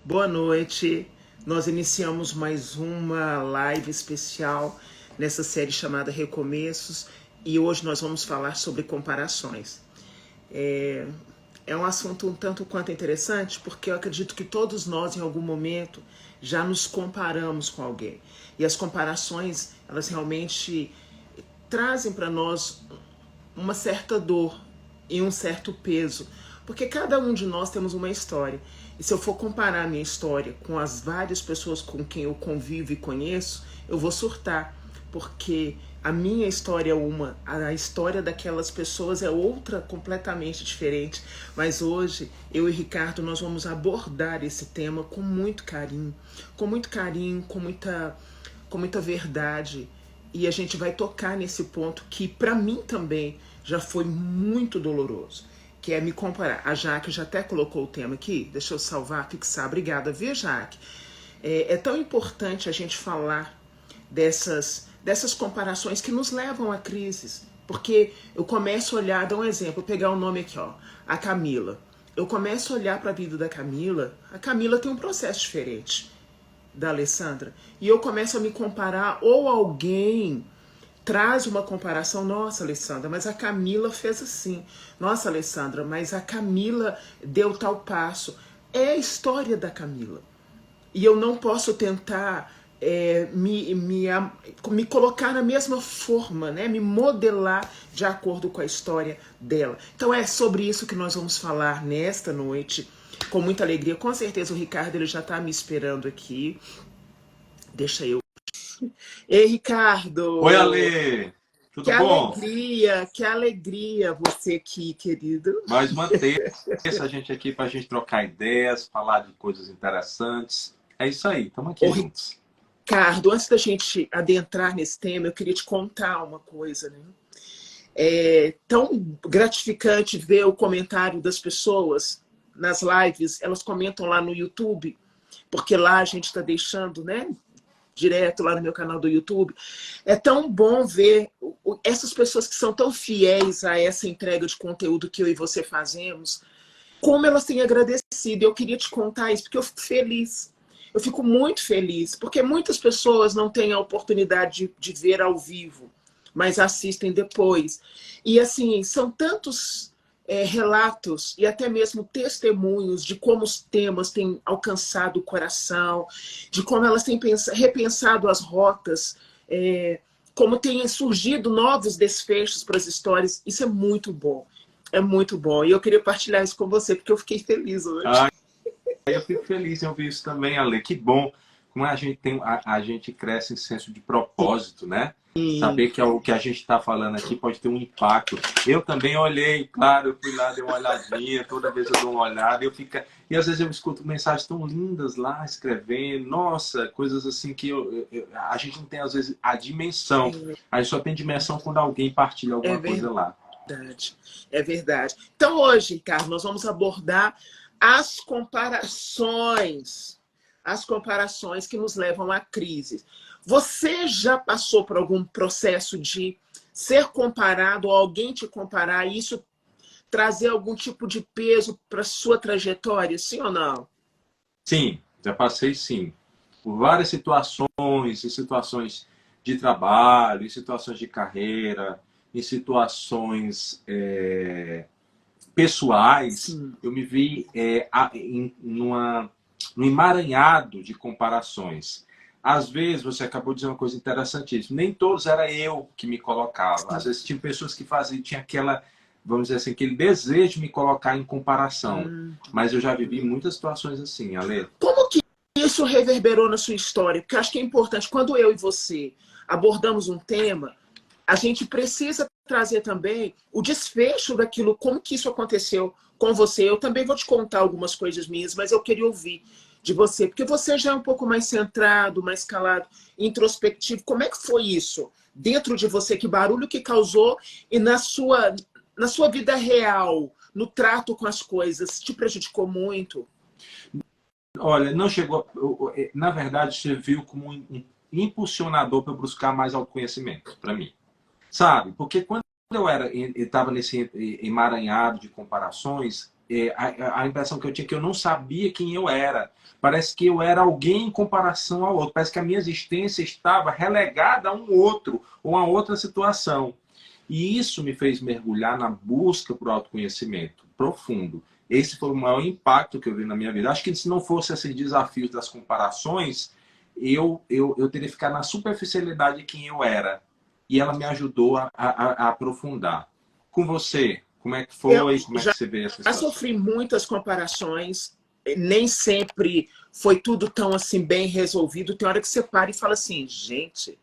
Boa noite. Nós iniciamos mais uma live especial nessa série chamada Recomeços e hoje nós vamos falar sobre comparações. É um assunto um tanto quanto interessante porque eu acredito que todos nós em algum momento já nos comparamos com alguém. E as comparações, elas realmente trazem para nós uma certa dor e um certo peso, porque cada um de nós temos uma história. E se eu for comparar a minha história com as várias pessoas com quem eu convivo e conheço, eu vou surtar, porque a minha história é uma, a história daquelas pessoas é outra completamente diferente. Mas hoje, eu e Ricardo, nós vamos abordar esse tema com muito carinho, com muita verdade. E a gente vai tocar nesse ponto que, para mim também, já foi muito doloroso, que é me comparar. A Jaque já até colocou o tema aqui, deixa eu salvar, fixar. Obrigada, viu, Jaque? É tão importante a gente falar dessas comparações que nos levam a crises, porque eu começo a olhar, dar um exemplo, vou pegar o nome aqui, ó, a Camila. Eu começo a olhar para a vida da Camila, a Camila tem um processo diferente da Alessandra, e eu começo a me comparar, ou alguém traz uma comparação, nossa, Alessandra, mas a Camila fez assim, nossa, Alessandra, mas a Camila deu tal passo. É a história da Camila, e eu não posso tentar me colocar na mesma forma, né? Me modelar de acordo com a história dela. Então é sobre isso que nós vamos falar nesta noite, com muita alegria. Com certeza o Ricardo ele já está me esperando aqui. Deixa eu. Ei, Ricardo! Oi, Ale! Tudo bom? Que alegria você aqui, querido. Mais uma terça, a gente aqui para a gente trocar ideias, falar de coisas interessantes. É isso aí, estamos aqui juntos. Ricardo, antes da gente adentrar nesse tema, eu queria te contar uma coisa, né? É tão gratificante ver o comentário das pessoas nas lives, elas comentam lá no YouTube, porque lá a gente está deixando, né? Direto lá no meu canal do YouTube. É tão bom ver essas pessoas que são tão fiéis a essa entrega de conteúdo que eu e você fazemos, como elas têm agradecido. Eu queria te contar isso, porque eu fico feliz. Eu fico muito feliz, porque muitas pessoas não têm a oportunidade de ver ao vivo, mas assistem depois. E assim, são tantos relatos e até mesmo testemunhos de como os temas têm alcançado o coração, de como elas têm repensado as rotas, como têm surgido novos desfechos para as histórias. Isso é muito bom. É muito bom. E eu queria partilhar isso com você, porque eu fiquei feliz hoje. Eu fico feliz em ouvir isso também, Ale. Que bom como a gente tem, a gente cresce em senso de propósito, né? Saber que o que a gente está falando aqui pode ter um impacto. Eu também olhei, claro, eu fui lá, dei uma olhadinha, toda vez eu dou uma olhada, e às vezes eu escuto mensagens tão lindas lá, escrevendo, nossa, coisas assim que a gente não tem, às vezes, a dimensão. A gente só tem dimensão quando alguém partilha alguma coisa lá. É verdade. Então hoje, Ricardo, nós vamos abordar as comparações que nos levam à crise. Você já passou por algum processo de ser comparado, ou alguém te comparar, e isso trazer algum tipo de peso para a sua trajetória, sim ou não? Sim, já passei sim. Por várias situações, em situações de trabalho, em situações de carreira, em situações pessoais, sim. Eu me vi num emaranhado de comparações. Às vezes, você acabou de dizer uma coisa interessantíssima, nem todos era eu que me colocava. Às vezes, tinha pessoas que tinha aquela, vamos dizer assim, aquele desejo de me colocar em comparação. Mas eu já vivi muitas situações assim, Ale. Como que isso reverberou na sua história? Porque eu acho que é importante, quando eu e você abordamos um tema, a gente precisa trazer também o desfecho daquilo, como que isso aconteceu com você. Eu também vou te contar algumas coisas minhas, mas eu queria ouvir de você, porque você já é um pouco mais centrado, mais calado, introspectivo. Como é que foi isso dentro de você? Que barulho que causou? E na sua vida real, no trato com as coisas, te prejudicou muito? Olha, não chegou... Na verdade, serviu como um impulsionador para buscar mais autoconhecimento, para mim. Sabe? Porque quando eu estava nesse emaranhado de comparações, a impressão que eu tinha é que eu não sabia quem eu era. Parece que eu era alguém em comparação ao outro. Parece que a minha existência estava relegada a um outro, ou a outra situação. E isso me fez mergulhar na busca por autoconhecimento profundo. Esse foi o maior impacto que eu vi na minha vida. Acho que se não fosse esses desafios das comparações, eu teria ficado na superficialidade de quem eu era. E ela me ajudou a aprofundar. Com você, como é que Eu foi? Como é já que você vê essa já situação? sofri muitas comparações, nem sempre foi tudo tão assim bem resolvido. Tem hora que você para e fala assim, gente,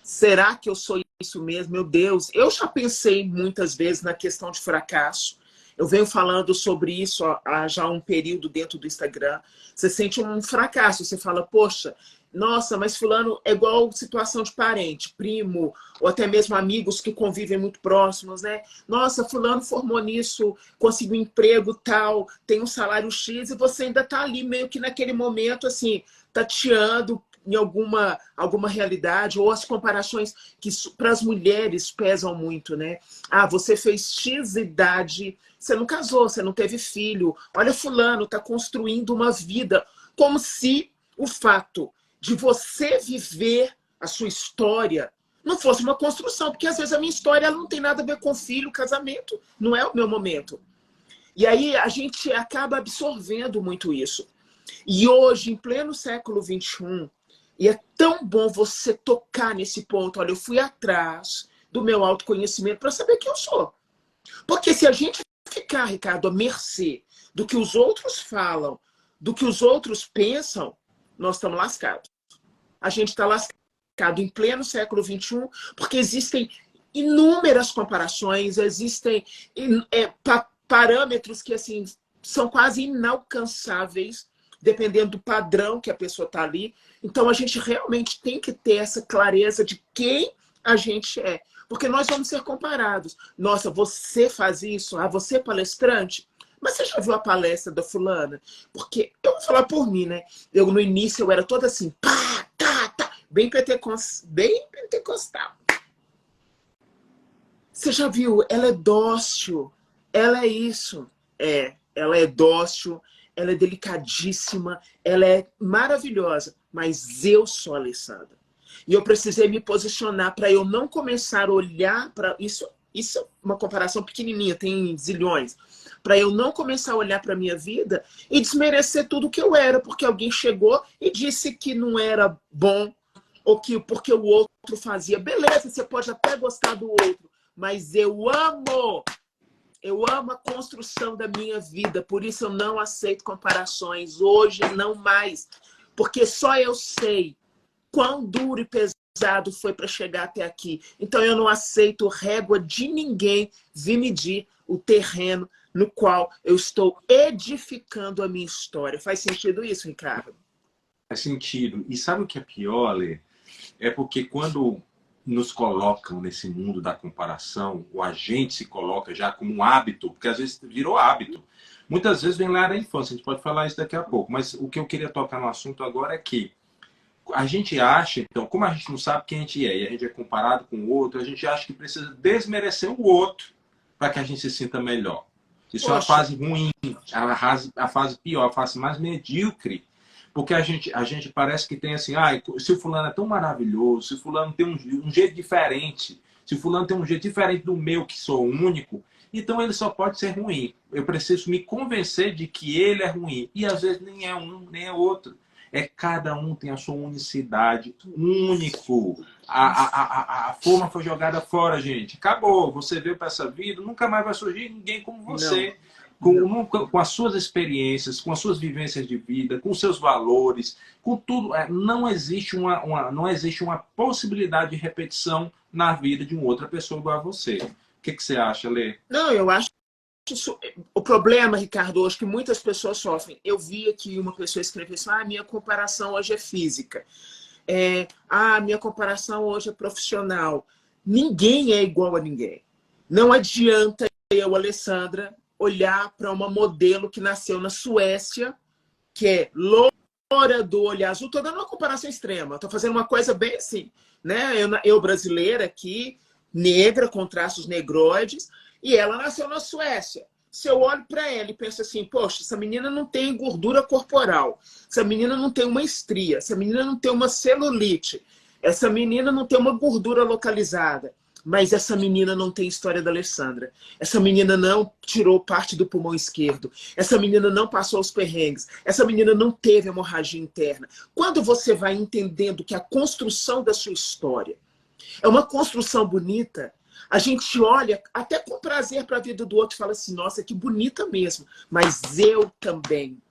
será que eu sou isso mesmo? Meu Deus, eu já pensei muitas vezes na questão de fracasso. Eu venho falando sobre isso há já um período dentro do Instagram. Você sente um fracasso, você fala, poxa, nossa, mas fulano é igual situação de parente, primo, ou até mesmo amigos que convivem muito próximos, né? Nossa, fulano formou nisso, conseguiu um emprego tal, tem um salário X, e você ainda tá ali meio que naquele momento, assim, tateando em alguma realidade, ou as comparações que para as mulheres pesam muito, né? Ah, você fez X idade, você não casou, você não teve filho, olha fulano, está construindo uma vida, como se o fato de você viver a sua história não fosse uma construção, porque às vezes a minha história ela não tem nada a ver com filho, casamento, não é o meu momento. E aí a gente acaba absorvendo muito isso. E hoje, em pleno século XXI, e é tão bom você tocar nesse ponto. Olha, eu fui atrás do meu autoconhecimento para saber quem eu sou. Porque se a gente ficar, Ricardo, à mercê do que os outros falam, do que os outros pensam, nós estamos lascados. A gente está lascado em pleno século XXI, porque existem inúmeras comparações, existem parâmetros que assim são quase inalcançáveis, dependendo do padrão que a pessoa está ali. Então, a gente realmente tem que ter essa clareza de quem a gente é. Porque nós vamos ser comparados. Nossa, você faz isso? Ah, você é palestrante? Mas você já viu a palestra da fulana? Porque eu vou falar por mim, né? Eu, no início, eu era toda assim, pá, tá, tá, bem pentecostal. Você já viu? Ela é dócil. Ela é isso. Ela é dócil, ela é delicadíssima, ela é maravilhosa. Mas eu sou a Alessandra. E eu precisei me posicionar para eu não começar a olhar para isso. Isso é uma comparação pequenininha, tem zilhões. Para eu não começar a olhar para a minha vida e desmerecer tudo que eu era, porque alguém chegou e disse que não era bom, ou que porque o outro fazia. Beleza, você pode até gostar do outro, mas eu amo a construção da minha vida, por isso eu não aceito comparações. Hoje, não mais. Porque só eu sei quão duro e pesado foi para chegar até aqui. Então eu não aceito régua de ninguém vir medir o terreno no qual eu estou edificando a minha história. Faz sentido isso, Ricardo? Faz sentido. E sabe o que é pior, Lê? É porque quando nos colocam nesse mundo da comparação, ou a gente se coloca já como um hábito, porque às vezes virou hábito. Muitas vezes vem lá da infância, a gente pode falar isso daqui a pouco, mas o que eu queria tocar no assunto agora é que a gente acha, então, como a gente não sabe quem a gente é, e a gente é comparado com o outro, a gente acha que precisa desmerecer o outro para que a gente se sinta melhor. Isso é uma fase ruim, a fase pior, a fase mais medíocre. Porque a gente parece que tem assim, se o fulano é tão maravilhoso, se o fulano tem um jeito diferente, se o fulano tem um jeito diferente do meu, que sou único, então ele só pode ser ruim. Eu preciso me convencer de que ele é ruim. E às vezes nem é um, nem é outro. Cada um tem a sua unicidade, único. A forma foi jogada fora, gente. Acabou. Você veio para essa vida, nunca mais vai surgir ninguém como você. Com as suas experiências, com as suas vivências de vida, com seus valores, com tudo. Não existe não existe uma possibilidade de repetição na vida de uma outra pessoa igual a você. O que você acha, Lê? Não, eu acho que o problema, Ricardo, hoje que muitas pessoas sofrem. Eu vi aqui uma pessoa escrever assim, minha comparação hoje é física. Minha comparação hoje é profissional. Ninguém é igual a ninguém. Não adianta eu, Alessandra, olhar para uma modelo que nasceu na Suécia, que é loura do olho azul. Estou dando uma comparação extrema. Estou fazendo uma coisa bem assim, né? Eu brasileira aqui, negra, com traços negroides, e ela nasceu na Suécia. se eu olho para ela e penso assim, poxa, essa menina não tem gordura corporal, essa menina não tem uma estria, essa menina não tem uma celulite, essa menina não tem uma gordura localizada, mas essa menina não tem história da Alessandra. Essa menina não tirou parte do pulmão esquerdo. Essa menina não passou os perrengues. Essa menina não teve hemorragia interna. Quando você vai entendendo que a construção da sua história é uma construção bonita, a gente olha até com prazer para a vida do outro e fala assim, nossa, que bonita mesmo. Mas eu também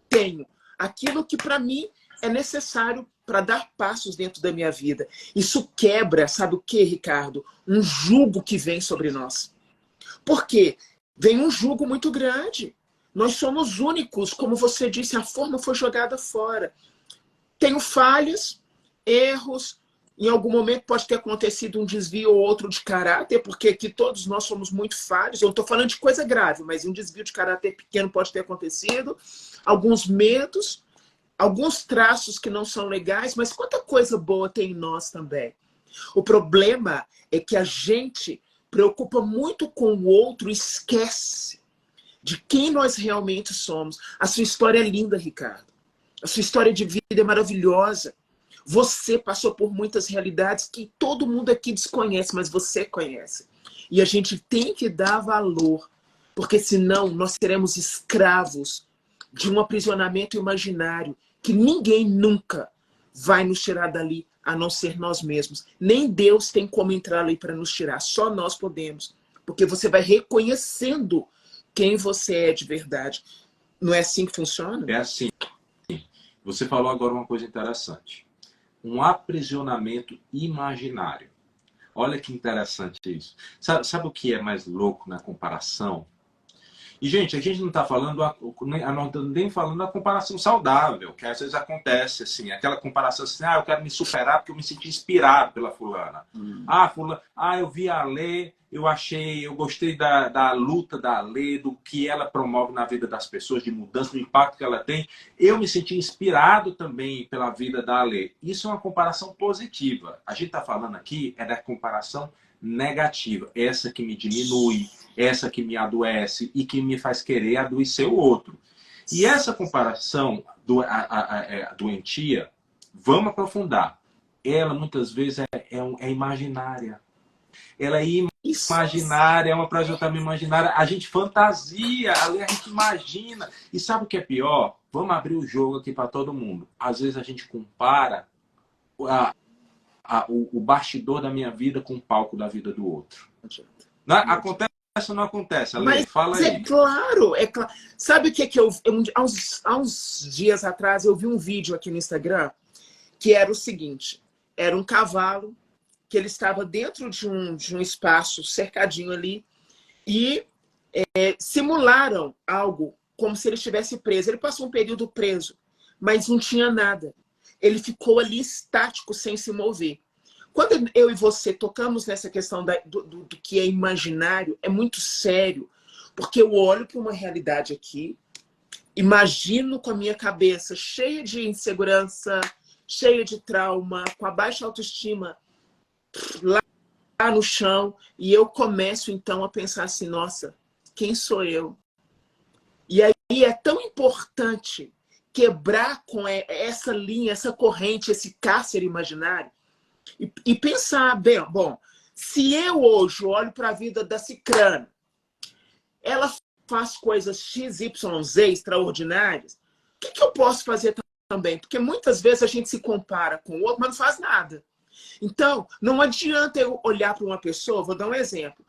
tenho aquilo que para mim é necessário para dar passos dentro da minha vida. Isso quebra, sabe o que, Ricardo? Um jugo que vem sobre nós. Por quê? Vem um jugo muito grande. Nós somos únicos, como você disse, a forma foi jogada fora. Tenho falhas, erros, em algum momento pode ter acontecido um desvio ou outro de caráter, porque aqui todos nós somos muito falhos. Eu não estou falando de coisa grave, mas um desvio de caráter pequeno pode ter acontecido. Alguns medos, alguns traços que não são legais, mas quanta coisa boa tem em nós também. O problema é que a gente preocupa muito com o outro e esquece de quem nós realmente somos. A sua história é linda, Ricardo. A sua história de vida é maravilhosa. Você passou por muitas realidades que todo mundo aqui desconhece, mas você conhece. E a gente tem que dar valor, porque senão nós seremos escravos de um aprisionamento imaginário que ninguém nunca vai nos tirar dali, a não ser nós mesmos. Nem Deus tem como entrar ali para nos tirar, só nós podemos. Porque você vai reconhecendo quem você é de verdade. Não é assim que funciona? É assim. Você falou agora uma coisa interessante. Um aprisionamento imaginário. Olha que interessante isso. Sabe o que é mais louco na comparação? E, gente, a gente não está falando, nem falando da comparação saudável, que às vezes acontece, assim, aquela comparação assim, eu quero me superar porque eu me senti inspirado pela fulana. Eu vi a Lê, eu gostei da luta da Lê, do que ela promove na vida das pessoas, de mudança, do impacto que ela tem. Eu me senti inspirado também pela vida da Lê. Isso é uma comparação positiva. A gente está falando aqui é da comparação negativa, essa que me diminui, essa que me adoece e que me faz querer adoecer o outro. E essa comparação doentia, vamos aprofundar, ela muitas vezes é imaginária. Ela é imaginária, é uma projeção imaginária. A gente fantasia, a gente imagina. E sabe o que é pior? Vamos abrir o jogo aqui para todo mundo. Às vezes a gente compara o bastidor da minha vida com o palco da vida do outro. Acontece ou não acontece? Ale, mas fala aí. É claro. Sabe o que eu... Há uns dias atrás eu vi um vídeo aqui no Instagram que era o seguinte. Era um cavalo que ele estava dentro de um espaço cercadinho ali e simularam algo como se ele estivesse preso. Ele passou um período preso, mas não tinha nada. Ele ficou ali estático, sem se mover. Quando eu e você tocamos nessa questão do que é imaginário, é muito sério, porque eu olho para uma realidade aqui, imagino com a minha cabeça cheia de insegurança, cheia de trauma, com a baixa autoestima lá no chão, e eu começo então a pensar assim, nossa, quem sou eu? E aí é tão importante quebrar com essa linha, essa corrente, esse cárcere imaginário e pensar, bom, se eu hoje olho para a vida da Cicrana, ela faz coisas XYZ extraordinárias, o que eu posso fazer também? Porque muitas vezes a gente se compara com o outro, mas não faz nada. Então, não adianta eu olhar para uma pessoa, vou dar um exemplo.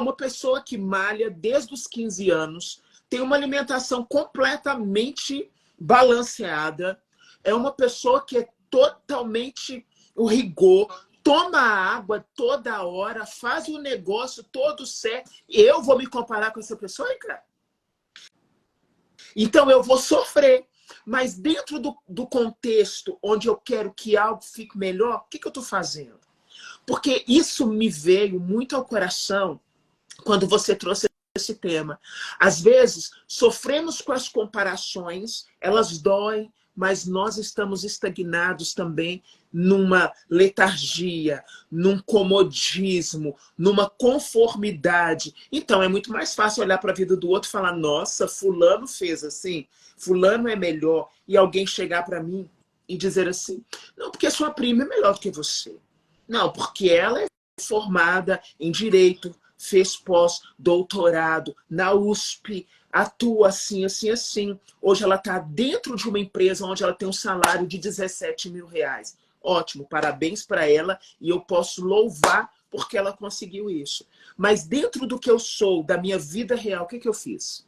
Uma pessoa que malha desde os 15 anos, tem uma alimentação completamente balanceada, é uma pessoa que é totalmente o rigor, toma água toda hora, faz o negócio todo certo. Eu vou me comparar com essa pessoa, cara? Então eu vou sofrer. Mas dentro do contexto onde eu quero que algo fique melhor, o que eu estou fazendo? Porque isso me veio muito ao coração quando você trouxe esse tema. Às vezes, sofremos com as comparações, elas doem, mas nós estamos estagnados também numa letargia, num comodismo, numa conformidade. Então, é muito mais fácil olhar para a vida do outro e falar, nossa, fulano fez assim, fulano é melhor, e alguém chegar para mim e dizer assim, não, porque a sua prima é melhor do que você. Não, porque ela é formada em Direito, fez pós-doutorado na USP, atua assim, assim, assim. Hoje ela está dentro de uma empresa onde ela tem um salário de 17 mil reais. Ótimo, parabéns para ela e eu posso louvar porque ela conseguiu isso. Mas dentro do que eu sou, da minha vida real, o que eu fiz?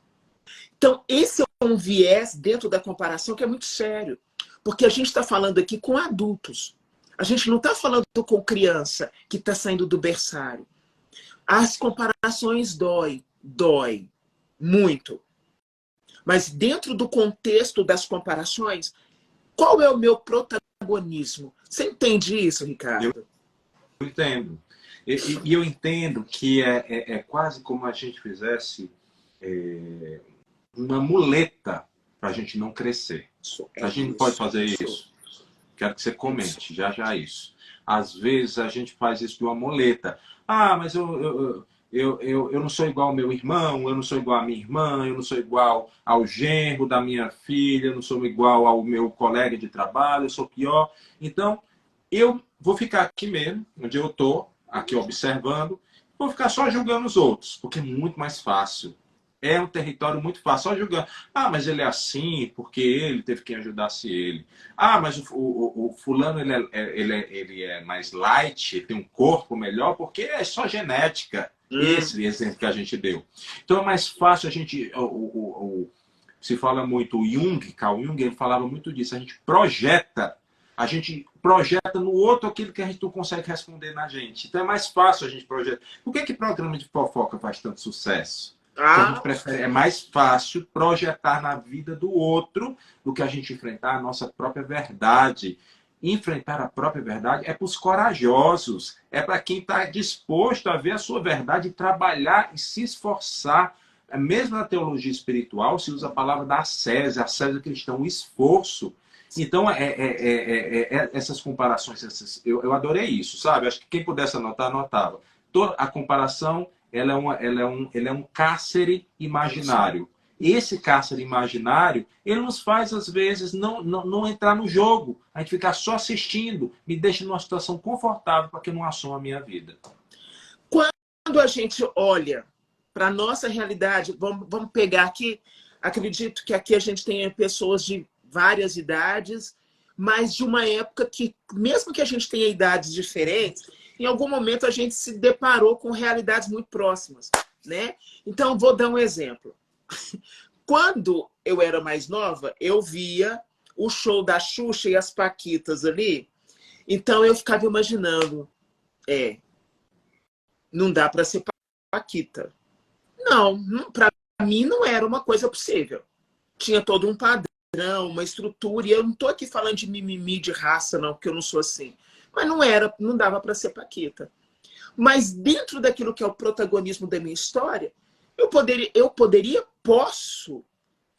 Então, esse é um viés dentro da comparação que é muito sério. Porque a gente está falando aqui com adultos. A gente não está falando com criança que está saindo do berçário. As comparações dói muito. Mas dentro do contexto das comparações, qual é o meu protagonismo? Você entende isso, Ricardo? Eu entendo. E eu entendo que é quase como a gente fizesse uma muleta para a gente não crescer. A gente não pode fazer isso. Quero que você comente já isso. Às vezes a gente faz isso de uma muleta. Ah, mas eu não sou igual ao meu irmão, eu não sou igual à minha irmã, eu não sou igual ao genro da minha filha, eu não sou igual ao meu colega de trabalho, eu sou pior. Então, eu vou ficar aqui mesmo, onde eu estou, aqui observando, vou ficar só julgando os outros, porque é muito mais fácil. É um território muito fácil, só julgando. Ah, mas ele é assim, porque ele teve quem ajudasse ele. Ah, mas o fulano ele é mais light, ele tem um corpo melhor, porque é só genética. Esse exemplo que a gente deu. Então é mais fácil a gente... se fala muito, o Jung, Carl Jung, ele falava muito disso. A gente projeta no outro aquilo que a gente não consegue responder na gente. Então é mais fácil a gente projetar. Por que programa de fofoca faz tanto sucesso? Porque a gente prefere, é mais fácil projetar na vida do outro do que a gente enfrentar a nossa própria verdade. Enfrentar a própria verdade é para os corajosos, é para quem está disposto a ver a sua verdade e trabalhar e se esforçar. Mesmo na teologia espiritual se usa a palavra da ascese cristão, o esforço. Então, essas comparações, eu adorei isso, sabe? Acho que quem pudesse anotar, anotava. A comparação, ela é um cárcere imaginário. Esse cárcere imaginário, ele nos faz, às vezes, não entrar no jogo. A gente ficar só assistindo, me deixa numa situação confortável para que eu não assuma a minha vida. Quando a gente olha para a nossa realidade, vamos pegar aqui, acredito que aqui a gente tenha pessoas de várias idades, mas de uma época que, mesmo que a gente tenha idades diferentes, em algum momento a gente se deparou com realidades muito próximas, né? Então, vou dar um exemplo. Quando eu era mais nova, eu via o show da Xuxa e as Paquitas ali, então eu ficava imaginando, não dá para ser Paquita. Não, para mim não era uma coisa possível. Tinha todo um padrão, uma estrutura, e eu não estou aqui falando de mimimi, de raça, não, porque eu não sou assim. Mas não dava para ser Paquita. Mas dentro daquilo que é o protagonismo da minha história, posso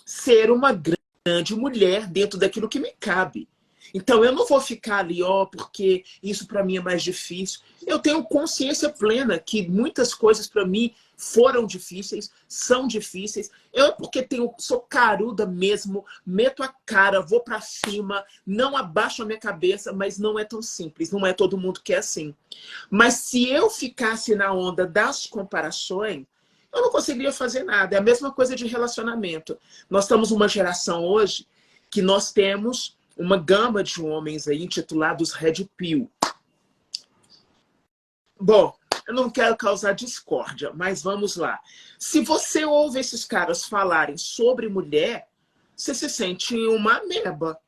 ser uma grande mulher dentro daquilo que me cabe. Então eu não vou ficar ali, porque isso para mim é mais difícil. Eu tenho consciência plena que muitas coisas para mim foram difíceis, são difíceis. Porque sou caruda mesmo, meto a cara, vou para cima, não abaixo a minha cabeça, mas não é tão simples, não é todo mundo que é assim. Mas se eu ficasse na onda das comparações, eu não conseguiria fazer nada. É a mesma coisa de relacionamento. Nós estamos numa geração hoje que nós temos uma gama de homens aí intitulados Red Pill. Bom, eu não quero causar discórdia, mas vamos lá. Se você ouve esses caras falarem sobre mulher, você se sente uma ameba.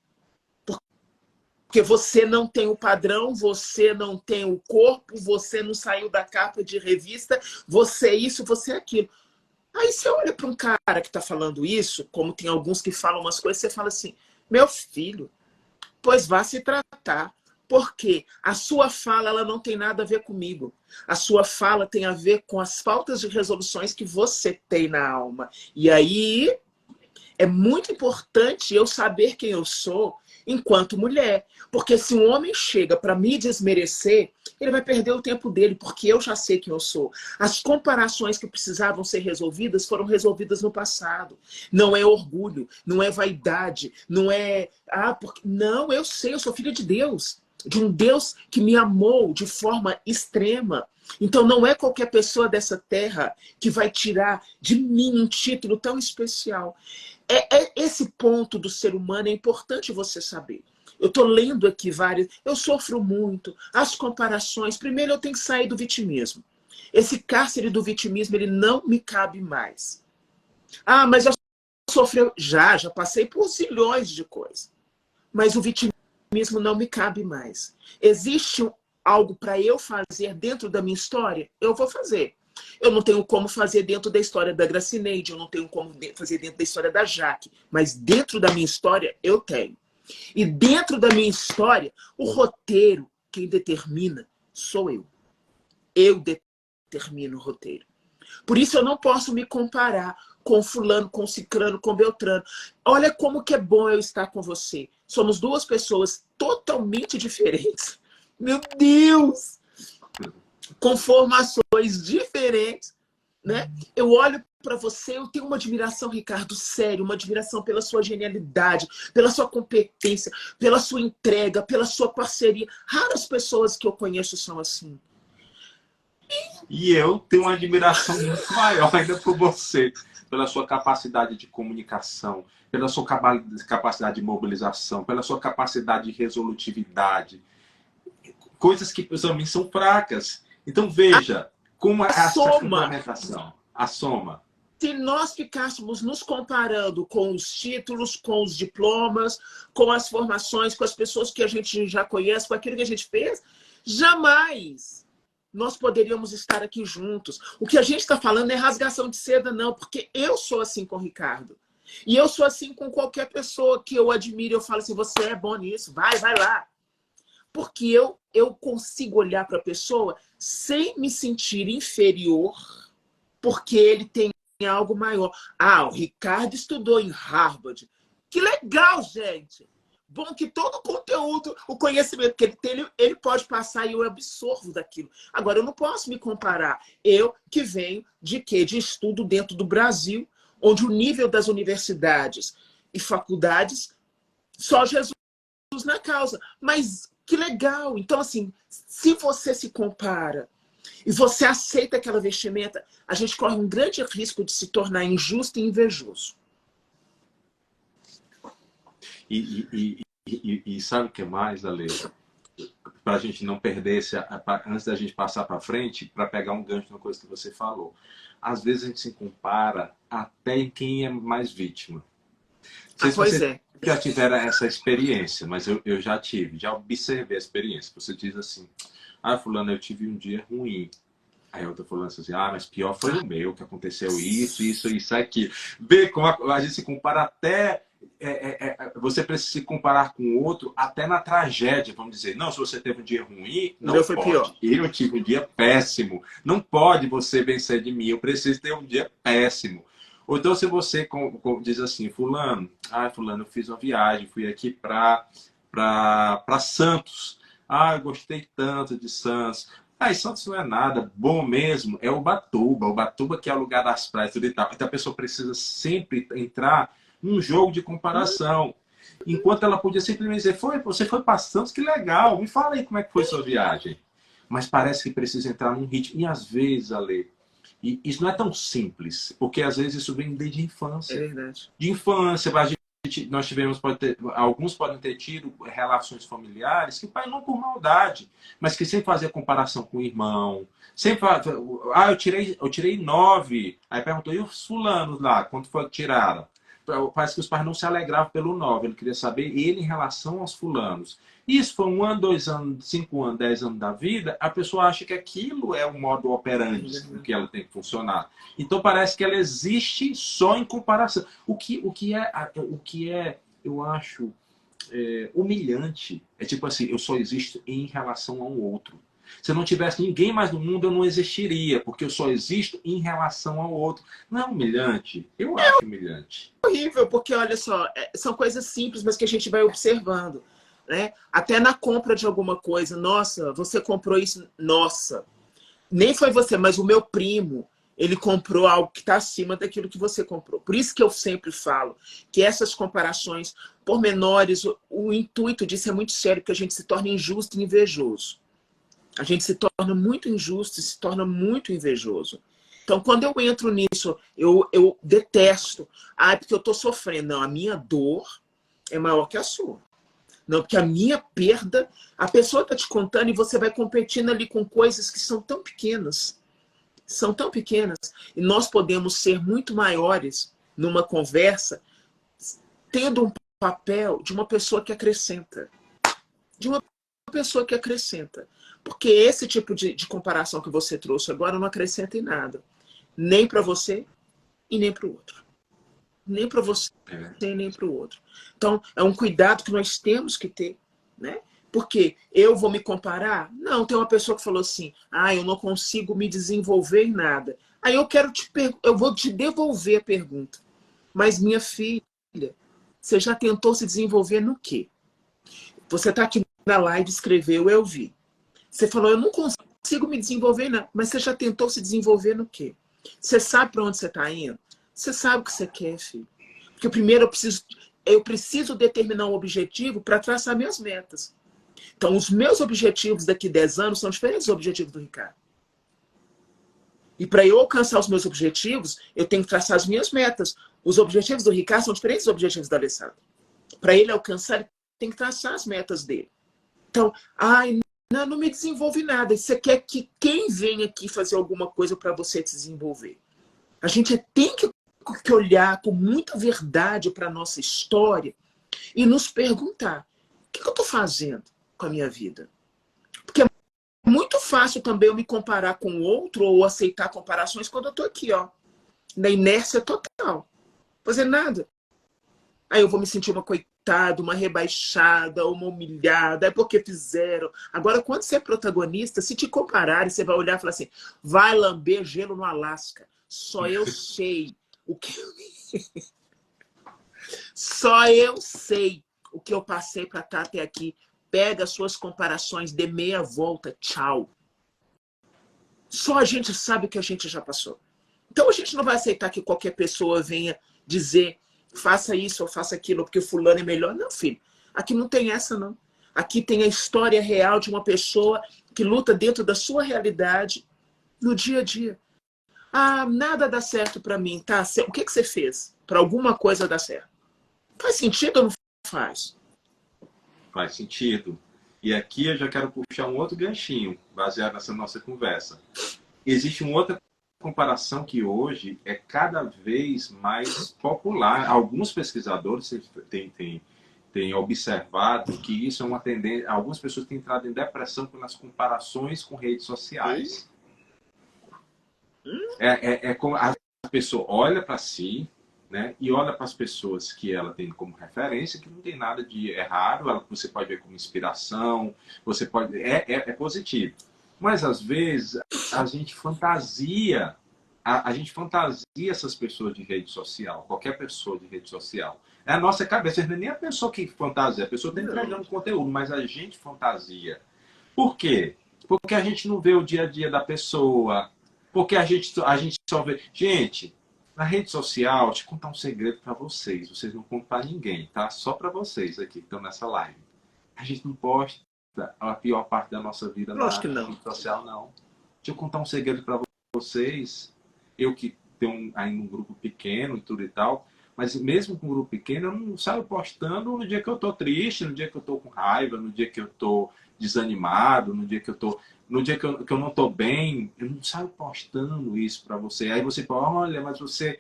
Porque você não tem o padrão, você não tem o corpo, você não saiu da capa de revista, você é isso, você é aquilo. Aí você olha para um cara que está falando isso, como tem alguns que falam umas coisas, você fala assim, meu filho, pois vá se tratar. Porque a sua fala ela não tem nada a ver comigo. A sua fala tem a ver com as faltas de resoluções que você tem na alma. E aí É muito importante eu saber quem eu sou enquanto mulher. Porque se um homem chega para me desmerecer, ele vai perder o tempo dele, porque eu já sei quem eu sou. As comparações que precisavam ser resolvidas foram resolvidas no passado. Não é orgulho, não é vaidade, não é... porque... Não, eu sei, eu sou filha de Deus. De um Deus que me amou de forma extrema. Então não é qualquer pessoa dessa terra que vai tirar de mim um título tão especial. Esse ponto do ser humano é importante você saber. Eu estou lendo aqui várias... Eu sofro muito. As comparações... Primeiro eu tenho que sair do vitimismo. Esse cárcere do vitimismo, ele não me cabe mais. Ah, mas eu sofri... Já passei por zilhões de coisas. Mas o vitimismo não me cabe mais. Existe algo para eu fazer dentro da minha história? Eu vou fazer. Eu não tenho como fazer dentro da história da Gracineide, eu não tenho como fazer dentro da história da Jaque, mas dentro da minha história, eu tenho. E dentro da minha história, o roteiro, quem determina, sou eu. Eu determino o roteiro. Por isso eu não posso me comparar com fulano, com cicrano, com beltrano. Olha como que é bom eu estar com você. Somos duas pessoas totalmente diferentes. Meu Deus! Com formações diferentes, né? Eu olho para você, eu tenho uma admiração, Ricardo, sério, uma admiração pela sua genialidade, pela sua competência, pela sua entrega, pela sua parceria. Raras pessoas que eu conheço são assim. E eu tenho uma admiração muito maior ainda por você, pela sua capacidade de comunicação, pela sua capacidade de mobilização, pela sua capacidade de resolutividade. Coisas que para mim são fracas. Então veja como essa complementação, a soma. Se nós ficássemos nos comparando com os títulos, com os diplomas, com as formações, com as pessoas que a gente já conhece, com aquilo que a gente fez, jamais nós poderíamos estar aqui juntos. O que a gente está falando não é rasgação de seda, não, porque eu sou assim com o Ricardo. E eu sou assim com qualquer pessoa que eu admire. Eu falo assim, você é bom nisso, vai lá. Porque eu consigo olhar para a pessoa sem me sentir inferior, porque ele tem algo maior. Ah, o Ricardo estudou em Harvard. Que legal, gente! Bom que todo o conteúdo, o conhecimento que ele tem, ele pode passar e eu absorvo daquilo. Agora, eu não posso me comparar. Eu que venho de quê? De estudo dentro do Brasil, onde o nível das universidades e faculdades, só Jesus na causa. Mas que legal! Então, assim, se você se compara e você aceita aquela vestimenta, a gente corre um grande risco de se tornar injusto e invejoso. E sabe o que mais, Ale? Para a gente não perder, antes da gente passar para frente, para pegar um gancho na coisa que você falou. Às vezes a gente se compara até em quem é mais vítima. Não sei se você já tiveram essa experiência, mas eu já tive, já observei a experiência. Você diz assim, ah, fulano, eu tive um dia ruim. Aí eu tô falando assim, ah, mas pior foi o meu, que aconteceu isso aqui. Vê como a gente se compara até... você precisa se comparar com o outro até na tragédia, vamos dizer. Não, se você teve um dia ruim, não pode. Foi pior. Eu tive um dia péssimo. Não pode você vencer de mim, eu preciso ter um dia péssimo. Ou então se você diz assim, fulano, eu fiz uma viagem, fui aqui para Santos. Ah, eu gostei tanto de Santos. E Santos não é nada, bom mesmo é Ubatuba que é o lugar das praias, tudo e tal. Então a pessoa precisa sempre entrar num jogo de comparação. Enquanto ela podia simplesmente dizer, você foi para Santos, que legal, me fala aí como é que foi sua viagem. Mas parece que precisa entrar num ritmo. E às vezes, Ale, e isso não é tão simples, porque às vezes isso vem desde a infância. É verdade. De infância, nós tivemos, alguns podem ter tido relações familiares que o pai não por maldade, mas que sempre fazia comparação com o irmão. Sempre eu tirei 9. Aí perguntou, e os fulanos lá, quanto foi que tiraram? Parece que os pais não se alegravam pelo 9. Ele queria saber ele em relação aos fulanos. Isso foi 1 ano, 2 anos, 5 anos, 10 anos da vida, a pessoa acha que aquilo é o modo operandi com que ela tem que funcionar. Então parece que ela existe só em comparação. O que é, eu acho, humilhante. É tipo assim, eu só existo em relação ao outro. Se eu não tivesse ninguém mais no mundo, eu não existiria, porque eu só existo em relação ao outro. Não é humilhante? Eu acho humilhante. Horrível, porque olha só, são coisas simples, mas que a gente vai observando, né? Até na compra de alguma coisa, nossa, você comprou isso, nossa, nem foi você, mas o meu primo, ele comprou algo que está acima daquilo que você comprou. Por isso que eu sempre falo que essas comparações pormenores, o intuito disso é muito sério, que a gente se torna injusto e invejoso. A gente se torna muito injusto e se torna muito invejoso. Então, quando eu entro nisso, eu detesto. Ah, é porque eu estou sofrendo. Não, a minha dor é maior que a sua. Não, porque a minha perda, a pessoa está te contando e você vai competindo ali com coisas que são tão pequenas. São tão pequenas. E nós podemos ser muito maiores numa conversa, tendo um papel de uma pessoa que acrescenta. De uma pessoa que acrescenta. Porque esse tipo de comparação que você trouxe agora não acrescenta em nada. Nem para você e nem para o outro. Nem para você e nem para o outro. Então, é um cuidado que nós temos que ter, né? Porque eu vou me comparar? Não, tem uma pessoa que falou assim, ah, eu não consigo me desenvolver em nada. Aí eu vou te devolver a pergunta. Mas, minha filha, você já tentou se desenvolver no quê? Você está aqui na live, escreveu, eu vi. Você falou, eu não consigo me desenvolver, não. Mas você já tentou se desenvolver no quê? Você sabe para onde você está indo? Você sabe o que você quer, filho? Porque primeiro eu preciso determinar um objetivo para traçar minhas metas. Então, os meus objetivos daqui a 10 anos são diferentes dos objetivos do Ricardo. E para eu alcançar os meus objetivos, eu tenho que traçar as minhas metas. Os objetivos do Ricardo são diferentes dos objetivos da Alessandra. Para ele alcançar, ele tem que traçar as metas dele. Então, ai, não me desenvolve nada. Você quer que quem venha aqui fazer alguma coisa para você se desenvolver? A gente tem que olhar com muita verdade para a nossa história e nos perguntar, o que eu estou fazendo com a minha vida? Porque é muito fácil também eu me comparar com o outro ou aceitar comparações quando eu estou aqui, ó, na inércia total. Fazer nada. Aí eu vou me sentir uma coitada, uma rebaixada, uma humilhada, é porque fizeram. Agora, quando você é protagonista, se te compararem, você vai olhar e falar assim, vai lamber gelo no Alasca. Só eu sei o que... Só eu sei o que eu passei para estar até aqui. Pega as suas comparações, dê meia volta, tchau. Só a gente sabe o que a gente já passou. Então a gente não vai aceitar que qualquer pessoa venha dizer faça isso ou faça aquilo, porque fulano é melhor. Não, filho. Aqui não tem essa, não. Aqui tem a história real de uma pessoa que luta dentro da sua realidade no dia a dia. Ah, nada dá certo para mim, tá? O que você fez para alguma coisa dar certo? Faz sentido ou não faz? Faz sentido. E aqui eu já quero puxar um outro ganchinho, baseado nessa nossa conversa. Existe uma outra comparação que hoje é cada vez mais popular. Alguns pesquisadores têm observado que isso é uma tendência. Algumas pessoas têm entrado em depressão pelas comparações com redes sociais. Como a pessoa olha para si, né, e olha para as pessoas que ela tem como referência, que não tem nada de errado, você pode ver como inspiração, você pode é positivo. Mas às vezes a gente fantasia, a gente fantasia essas pessoas de rede social, qualquer pessoa de rede social. É a nossa cabeça, nem a pessoa que fantasia, a pessoa está entregando conteúdo, mas a gente fantasia. Por quê? Porque a gente não vê o dia a dia da pessoa, porque a gente só vê... Gente, na rede social, deixa eu contar um segredo para vocês. Vocês não contam para ninguém, tá? Só para vocês aqui que estão nessa live. A gente não posta a pior parte da nossa vida na rede social, não. Deixa eu contar um segredo para vocês. Eu que tenho ainda um grupo pequeno e tudo e tal, mas mesmo com um grupo pequeno, eu não saio postando no dia que eu tô triste, no dia que eu tô com raiva, no dia que eu tô desanimado, no dia que eu não tô bem, eu não saio postando isso para você. Aí você fala, olha, mas você...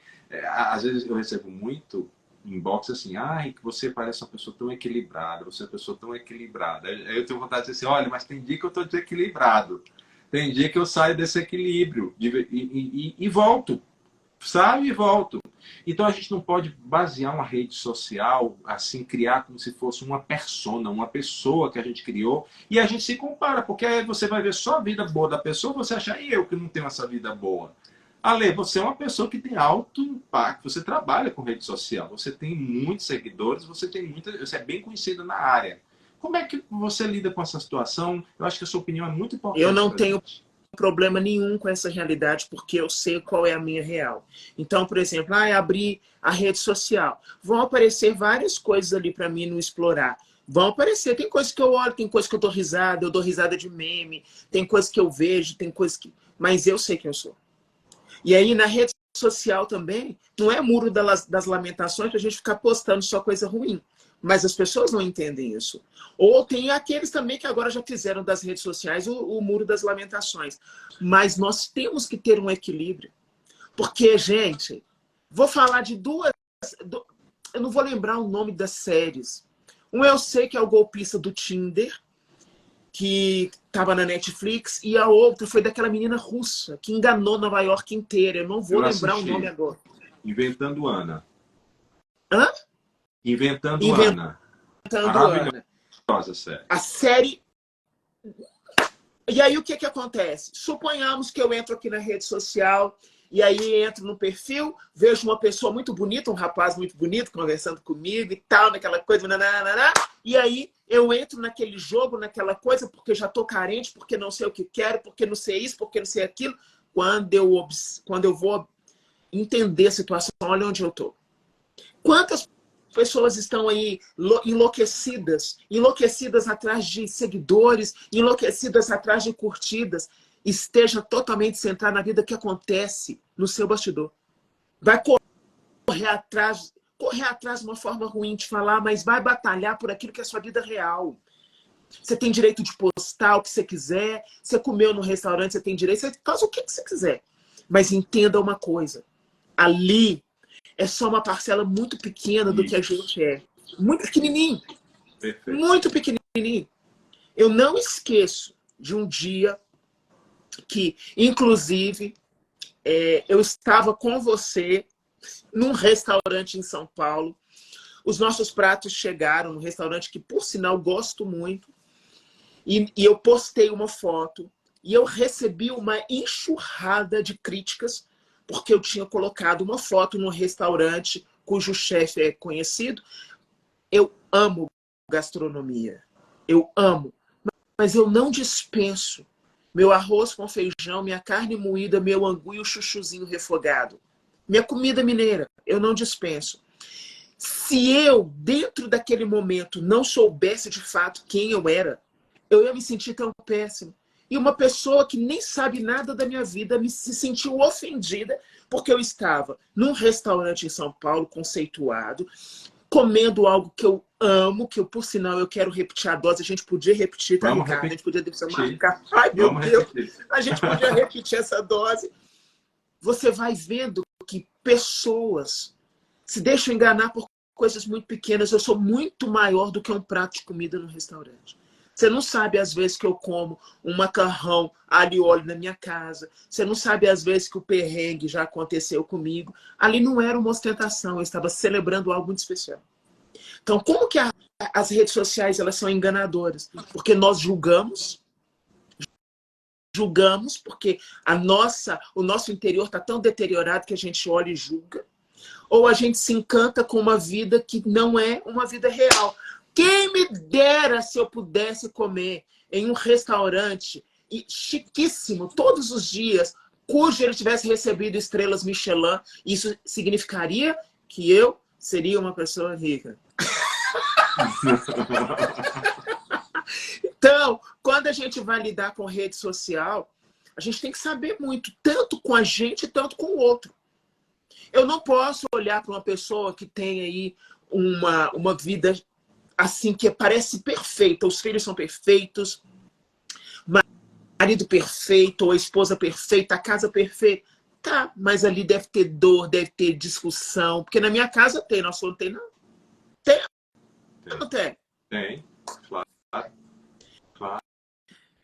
Às vezes eu recebo muito inbox assim, ai, que você parece uma pessoa tão equilibrada, você é uma pessoa tão equilibrada. Aí eu tenho vontade de dizer assim, olha, mas tem dia que eu tô desequilibrado. Tem dia que eu saio desse equilíbrio e volto. saio e volto. Então a gente não pode basear uma rede social, assim, criar como se fosse uma persona, uma pessoa que a gente criou, e a gente se compara, porque aí você vai ver só a vida boa da pessoa, você acha, e eu que não tenho essa vida boa? Ale, você é uma pessoa que tem alto impacto, você trabalha com rede social, você tem muitos seguidores, você é bem conhecida na área. Como é que você lida com essa situação? Eu acho que a sua opinião é muito Eu importante não para a tenho gente. problema nenhum com essa realidade, porque eu sei qual é a minha real. Então, por exemplo, abri a rede social. Vão aparecer várias coisas ali para mim não explorar. Vão aparecer. Tem coisas que eu olho, tem coisas que eu dou risada de meme, tem coisas que eu vejo, tem coisas que... Mas eu sei quem eu sou. E aí, na rede social também, não é muro das lamentações para a gente ficar postando só coisa ruim. Mas as pessoas não entendem isso. Ou tem aqueles também que agora já fizeram das redes sociais o muro das lamentações. Mas nós temos que ter um equilíbrio. Porque, gente, vou falar de duas... Eu não vou lembrar o nome das séries. Um eu sei que é o golpista do Tinder, que estava na Netflix, e a outra foi daquela menina russa, que enganou Nova York inteira. Eu não vou Eu lembrar o nome assisti, agora. Inventando Ana. Hã? Inventando Ana. Inventando Ana. Maravilhosa série. A série... E aí o que que acontece? Suponhamos que eu entro aqui na rede social, e aí entro no perfil, vejo uma pessoa muito bonita, um rapaz muito bonito, conversando comigo e tal, naquela coisa, nananana, e aí eu entro naquele jogo, naquela coisa, porque já estou carente, porque não sei o que quero, porque não sei isso, porque não sei aquilo. Quando eu vou entender a situação, olha onde eu estou. Quantas pessoas estão aí enlouquecidas atrás de seguidores, enlouquecidas atrás de curtidas? Esteja totalmente centrado na vida que acontece no seu bastidor. Vai correr atrás de uma forma ruim de falar, mas vai batalhar por aquilo que é a sua vida real. Você tem direito de postar o que você quiser, você comeu no restaurante, você tem direito, você faz o que você quiser. Mas entenda uma coisa, ali é só uma parcela muito pequena do que a gente é. Muito pequenininho. Perfeito. Muito pequenininho. Eu não esqueço de um dia que, inclusive, eu estava com você num restaurante em São Paulo. Os nossos pratos chegaram num restaurante que, por sinal, gosto muito. E eu postei uma foto e eu recebi uma enxurrada de críticas porque eu tinha colocado uma foto num restaurante cujo chefe é conhecido. Eu amo gastronomia. Eu amo. Mas eu não dispenso meu arroz com feijão, minha carne moída, meu angu e o chuchuzinho refogado. Minha comida mineira, eu não dispenso. Se eu, dentro daquele momento, não soubesse de fato quem eu era, eu ia me sentir tão péssimo. E uma pessoa que nem sabe nada da minha vida se sentiu ofendida porque eu estava num restaurante em São Paulo, conceituado, comendo algo que eu amo, que eu, por sinal, eu quero repetir a dose. A gente podia repetir, tá, Vamos Ricardo? A gente podia repetir. marcar. Ai, meu Vamos Deus! repetir. A gente podia repetir essa dose. Você vai vendo que pessoas se deixam enganar por coisas muito pequenas. Eu sou muito maior do que um prato de comida no restaurante. Você não sabe, às vezes, que eu como um macarrão alho e óleo na minha casa. Você não sabe, às vezes, que o perrengue já aconteceu comigo. Ali não era uma ostentação, eu estava celebrando algo muito especial. Então, como que as redes sociais elas são enganadoras? Porque nós julgamos porque o nosso interior está tão deteriorado que a gente olha e julga. Ou a gente se encanta com uma vida que não é uma vida real. Quem me dera se eu pudesse comer em um restaurante chiquíssimo todos os dias, cujo ele tivesse recebido estrelas Michelin. Isso significaria que eu seria uma pessoa rica. Então, quando a gente vai lidar com rede social, a gente tem que saber muito, tanto com a gente, tanto com o outro. Eu não posso olhar para uma pessoa que tem aí uma vida assim que parece perfeita. Os filhos são perfeitos, marido perfeito, ou a esposa perfeita, a casa perfeita. Tá, mas ali deve ter dor, deve ter discussão. Porque na minha casa tem, na sua não tem, não? Tem ou não tem? Tem, claro.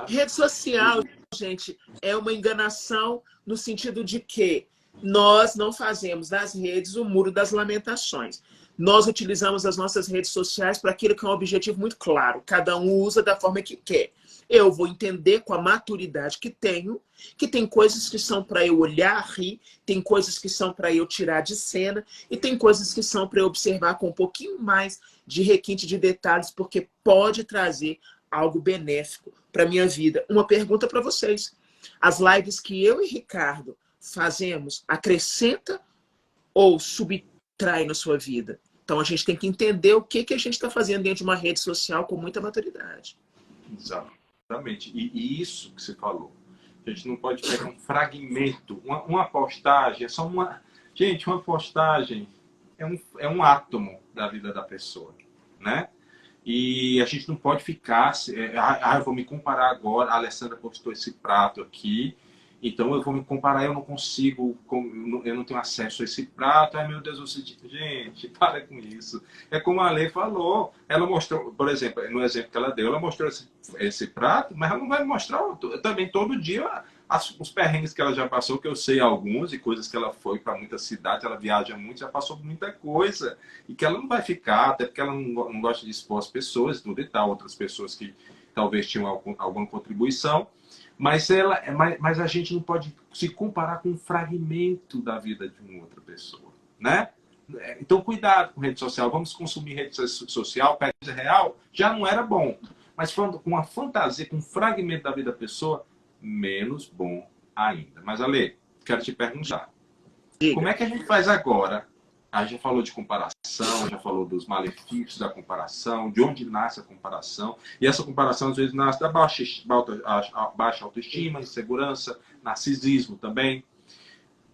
Rede social, gente, é uma enganação no sentido de que Nós não fazemos nas redes o muro das lamentações. Nós utilizamos as nossas redes sociais para aquilo que é um objetivo muito claro. Cada um usa da forma que quer. Eu vou entender com a maturidade que tenho, que tem coisas que são para eu olhar, rir, tem coisas que são para eu tirar de cena, e tem coisas que são para eu observar com um pouquinho mais de requinte de detalhes, porque pode trazer algo benéfico para a minha vida. Uma pergunta para vocês. As lives que eu e Ricardo fazemos acrescenta ou subtrai na sua vida? Então a gente tem que entender o que a gente está fazendo dentro de uma rede social com muita maturidade. Exatamente. E isso que você falou. A gente não pode pegar um fragmento, uma postagem, é só uma... Gente, uma postagem é um átomo da vida da pessoa, né? E a gente não pode ficar... eu vou me comparar agora, a Alessandra postou esse prato aqui, então eu vou me comparar, eu não consigo, eu não tenho acesso a esse prato, ai meu Deus, gente, para com isso. É como a Lê falou, ela mostrou, por exemplo, no exemplo que ela deu, ela mostrou esse prato, mas ela não vai mostrar também todo dia os perrengues que ela já passou, que eu sei alguns, e coisas que ela foi para muitas cidades, ela viaja muito, já passou por muita coisa, e que ela não vai ficar, até porque ela não gosta de expor as pessoas, tudo e tal, outras pessoas que talvez tinham alguma contribuição, mas a gente não pode se comparar com um fragmento da vida de uma outra pessoa, né? Então, cuidado com rede social. Vamos consumir rede social, coisa real, já não era bom. Mas falando com uma fantasia, com um fragmento da vida da pessoa, menos bom ainda. Mas, Ale, quero te perguntar. Diga. Como é que a gente faz agora? A gente já falou de comparação, já falou dos malefícios da comparação, de onde nasce a comparação. E essa comparação, às vezes, nasce da baixa autoestima, insegurança, narcisismo também.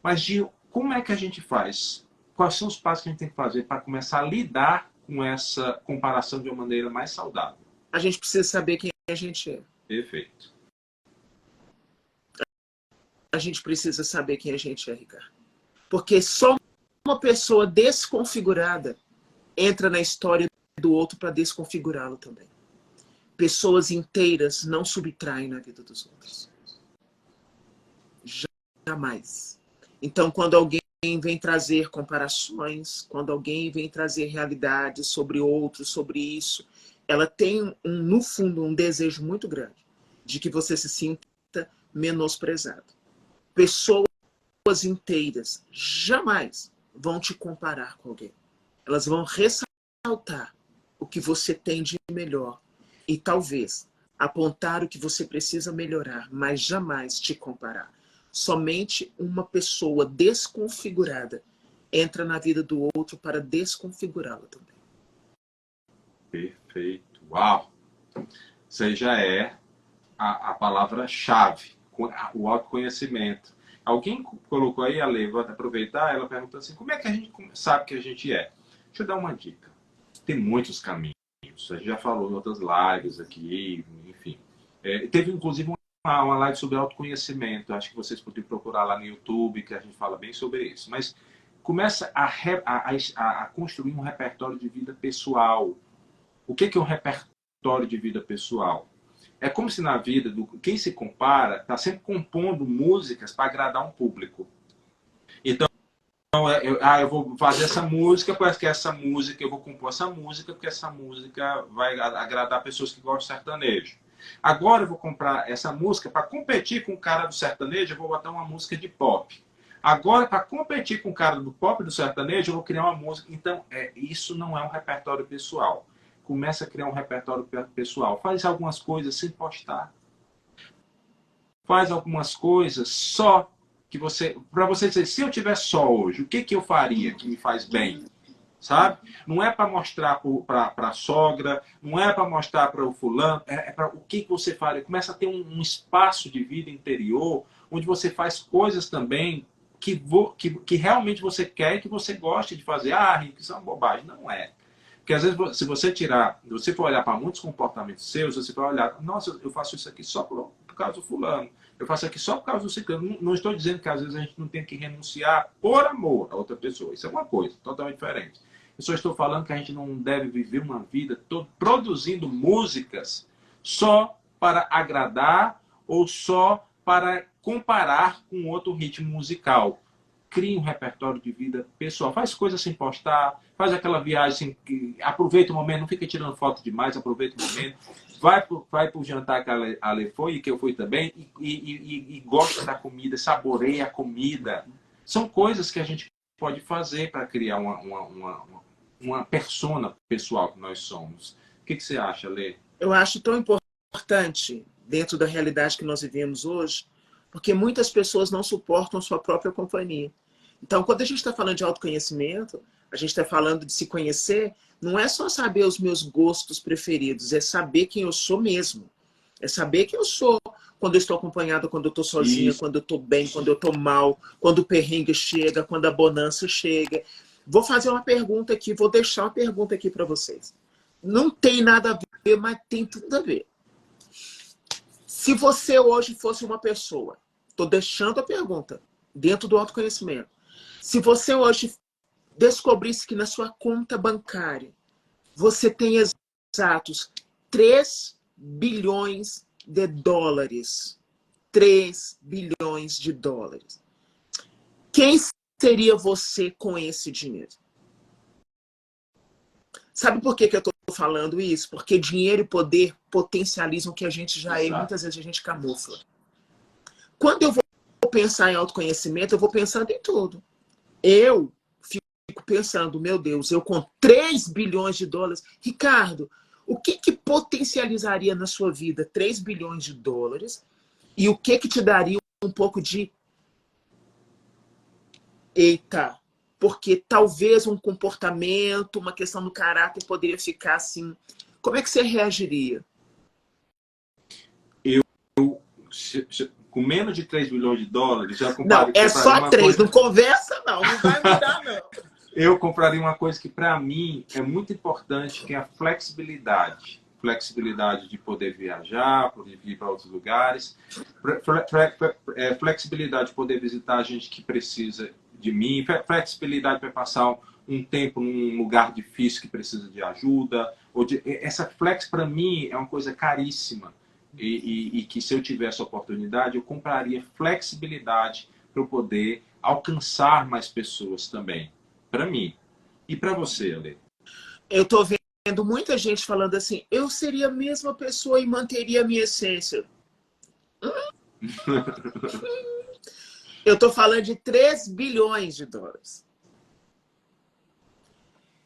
Mas, Gil, como é que a gente faz? Quais são os passos que a gente tem que fazer para começar a lidar com essa comparação de uma maneira mais saudável? A gente precisa saber quem a gente é. Perfeito. A gente precisa saber quem a gente é, Ricardo. Porque só uma pessoa desconfigurada entra na história do outro para desconfigurá-lo também. Pessoas inteiras não subtraem na vida dos outros. Jamais. Então, quando alguém vem trazer comparações, quando alguém vem trazer realidades sobre outros, sobre isso, ela tem, no fundo, um desejo muito grande de que você se sinta menosprezado. Pessoas inteiras jamais vão te comparar com alguém. Elas vão ressaltar o que você tem de melhor e talvez apontar o que você precisa melhorar, mas jamais te comparar. Somente uma pessoa desconfigurada entra na vida do outro para desconfigurá-la também. Perfeito. Uau! Isso aí já é a palavra-chave, o autoconhecimento. Alguém colocou aí, Ale, vou aproveitar, ela perguntou assim, como é que a gente sabe que a gente é? Deixa eu dar uma dica. Tem muitos caminhos. A gente já falou em outras lives aqui, enfim. Teve, inclusive, uma live sobre autoconhecimento. Acho que vocês podem procurar lá no YouTube, que a gente fala bem sobre isso. Mas começa a construir um repertório de vida pessoal. O que é um repertório de vida pessoal? É como se na vida, quem se compara, está sempre compondo músicas para agradar um público. Então, eu vou fazer essa música, parece que essa música, eu vou compor essa música, porque essa música vai agradar pessoas que gostam de sertanejo. Agora eu vou comprar essa música para competir com o cara do sertanejo, eu vou botar uma música de pop. Agora, para competir com o cara do pop e do sertanejo, eu vou criar uma música. Então, isso não é um repertório pessoal. Começa a criar um repertório pessoal. Faz algumas coisas sem postar. Faz algumas coisas só que você... Para você dizer, se eu tiver só hoje, o que eu faria que me faz bem? Sabe? Não é para mostrar para a sogra, não é para mostrar para o fulano, é para o que você faria. Começa a ter um espaço de vida interior, onde você faz coisas também que realmente você quer e que você gosta de fazer. Ah, Rico, isso é uma bobagem. Não é. Porque às vezes, se você for olhar para muitos comportamentos seus, você vai olhar, nossa, eu faço isso aqui só por causa do fulano. Eu faço aqui só por causa do ciclano. Não estou dizendo que às vezes a gente não tem que renunciar por amor a outra pessoa. Isso é uma coisa totalmente diferente. Eu só estou falando que a gente não deve viver uma vida produzindo músicas só para agradar ou só para comparar com outro ritmo musical. crie um repertório de vida pessoal. Faz coisas sem postar, faz aquela viagem, aproveita o momento, não fica tirando foto demais, aproveita o momento. Vai pro jantar que a Ale foi e que eu fui também, e gosta da comida, saboreia a comida. São coisas que a gente pode fazer para criar uma persona pessoal que nós somos. O que você acha, Lê? Eu acho tão importante, dentro da realidade que nós vivemos hoje, porque muitas pessoas não suportam a sua própria companhia. Então, quando a gente está falando de autoconhecimento, a gente está falando de se conhecer, não é só saber os meus gostos preferidos, é saber quem eu sou mesmo. É saber quem eu sou quando eu estou acompanhada, quando eu estou sozinha, Isso. quando eu estou bem, quando eu estou mal, quando o perrengue chega, quando a bonança chega. Vou fazer uma pergunta aqui, vou deixar uma pergunta aqui para vocês. Não tem nada a ver, mas tem tudo a ver. Se você hoje fosse uma pessoa, estou deixando a pergunta dentro do autoconhecimento. Se você hoje descobrisse que na sua conta bancária você tem exatos 3 bilhões de dólares. 3 bilhões de dólares. Quem seria você com esse dinheiro? Sabe por que eu estou falando isso? Porque dinheiro e poder potencializam o que a gente já é e muitas vezes a gente camufla. Quando eu vou pensar em autoconhecimento, eu vou pensando em tudo. Eu fico pensando, meu Deus, eu com 3 bilhões de dólares... Ricardo, o que potencializaria na sua vida 3 bilhões de dólares e o que te daria um pouco de... Eita, porque talvez um comportamento, uma questão do caráter poderia ficar assim. Como é que você reagiria? Com menos de 3 bilhões de dólares, já Não, é só 3, não conversa não vai me dar não. Eu compraria uma coisa que para mim é muito importante, que é a flexibilidade. Flexibilidade de poder viajar, poder ir para outros lugares. Flexibilidade de poder visitar a gente que precisa de mim. Flexibilidade para passar um tempo num lugar difícil que precisa de ajuda. Essa flex, para mim, é uma coisa caríssima. E que se eu tivesse a oportunidade, eu compraria flexibilidade para eu poder alcançar mais pessoas também. Para mim. E para você, Ale? Eu estou vendo muita gente falando assim, eu seria a mesma pessoa e manteria a minha essência. Eu estou falando de 3 bilhões de dólares.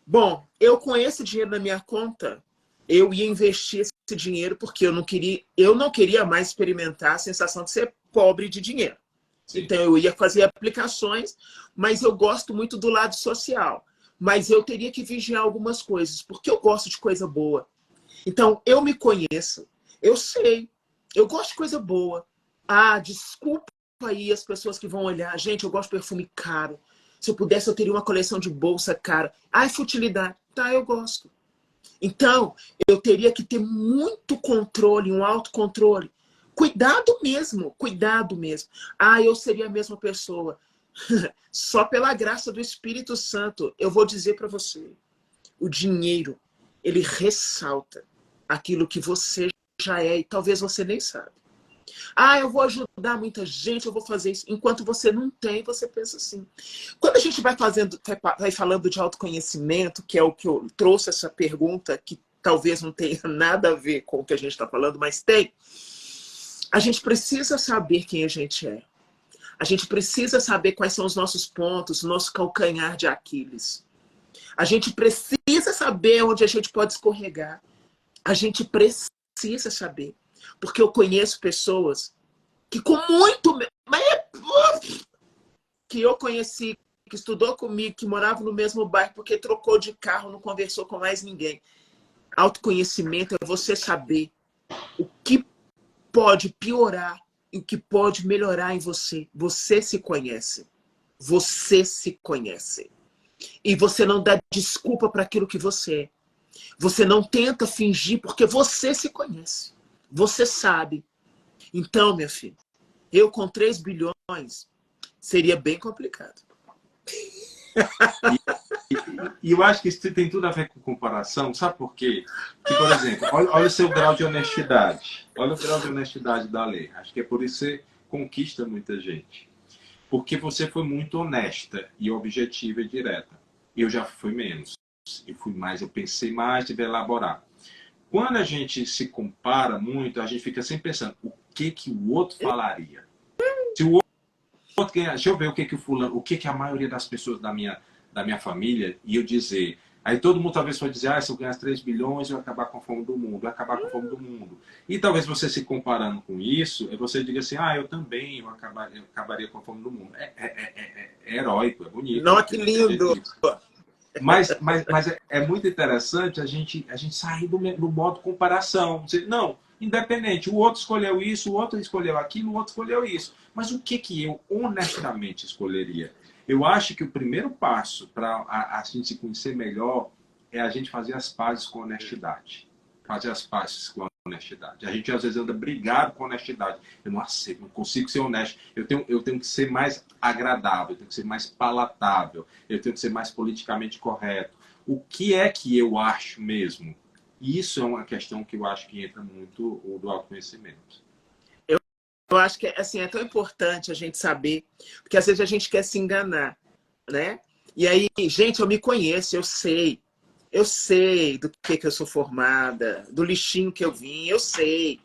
Bom, eu com esse dinheiro na minha conta, eu ia investir esse dinheiro porque eu não queria mais experimentar a sensação de ser pobre de dinheiro. Sim. Então eu ia fazer aplicações, mas eu gosto muito do lado social. Mas eu teria que vigiar algumas coisas, porque eu gosto de coisa boa. Então eu me conheço, eu sei, eu gosto de coisa boa. Ah, desculpa aí as pessoas que vão olhar. Gente, eu gosto de perfume caro. Se eu pudesse, eu teria uma coleção de bolsa cara. Ah, é futilidade. Tá, eu gosto. Então, eu teria que ter muito controle, um autocontrole. Cuidado mesmo, cuidado mesmo. Ah, eu seria a mesma pessoa. Só pela graça do Espírito Santo, eu vou dizer para você. O dinheiro, ele ressalta aquilo que você já é e talvez você nem sabe. Ah, eu vou ajudar muita gente, eu vou fazer isso. Enquanto você não tem, você pensa assim. Quando a gente vai falando de autoconhecimento, que é o que eu trouxe essa pergunta, que talvez não tenha nada a ver com o que a gente está falando, mas tem. A gente precisa saber quem a gente é. A gente precisa saber quais são os nossos pontos, o nosso calcanhar de Aquiles. A gente precisa saber onde a gente pode escorregar. A gente precisa saber. Porque eu conheço pessoas que com muito... que eu conheci, que estudou comigo, que morava no mesmo bairro, porque trocou de carro, não conversou com mais ninguém. Autoconhecimento é você saber o que pode piorar e o que pode melhorar em você. Você se conhece. Você se conhece. E você não dá desculpa para aquilo que você é. Você não tenta fingir porque você se conhece. Você sabe. Então, minha filha, eu com 3 bilhões seria bem complicado. E eu acho que isso tem tudo a ver com comparação. Sabe por quê? Que, por exemplo, olha o seu grau de honestidade. Olha o grau de honestidade da lei. Acho que é por isso que você conquista muita gente. porque você foi muito honesta e objetiva e direta. Eu já fui menos. Eu fui mais, eu pensei mais, tive a elaborar. Quando a gente se compara muito, a gente fica sempre pensando o que que o outro falaria. Se o outro ganhar, deixa eu ver o que que o fulano, o que que a maioria das pessoas da minha família, e eu dizer. Aí todo mundo talvez vai dizer, se eu ganhar 3 bilhões, eu vou acabar com a fome do mundo, eu vou acabar com a fome do mundo. E talvez você se comparando com isso, você diga assim, eu também eu acabaria com a fome do mundo. É heróico, é bonito. Não, que lindo! Mas é muito interessante a gente sair do modo comparação. Dizer, não, independente, o outro escolheu isso, o outro escolheu aquilo, o outro escolheu isso. Mas o que que eu honestamente escolheria? Eu acho que o primeiro passo para a gente se conhecer melhor é a gente fazer as pazes com honestidade. Fazer as pazes com honestidade. A gente às vezes anda brigado com honestidade. Eu não aceito, não consigo ser honesto. Eu tenho que ser mais agradável, eu tenho que ser mais palatável, eu tenho que ser mais politicamente correto. O que é que eu acho mesmo? Isso é uma questão que eu acho que entra muito o do autoconhecimento. Eu acho que assim, é tão importante a gente saber, porque às vezes a gente quer se enganar, né? E aí, gente, eu me conheço, eu sei do que eu sou formada, do lixinho que eu vim, eu sei.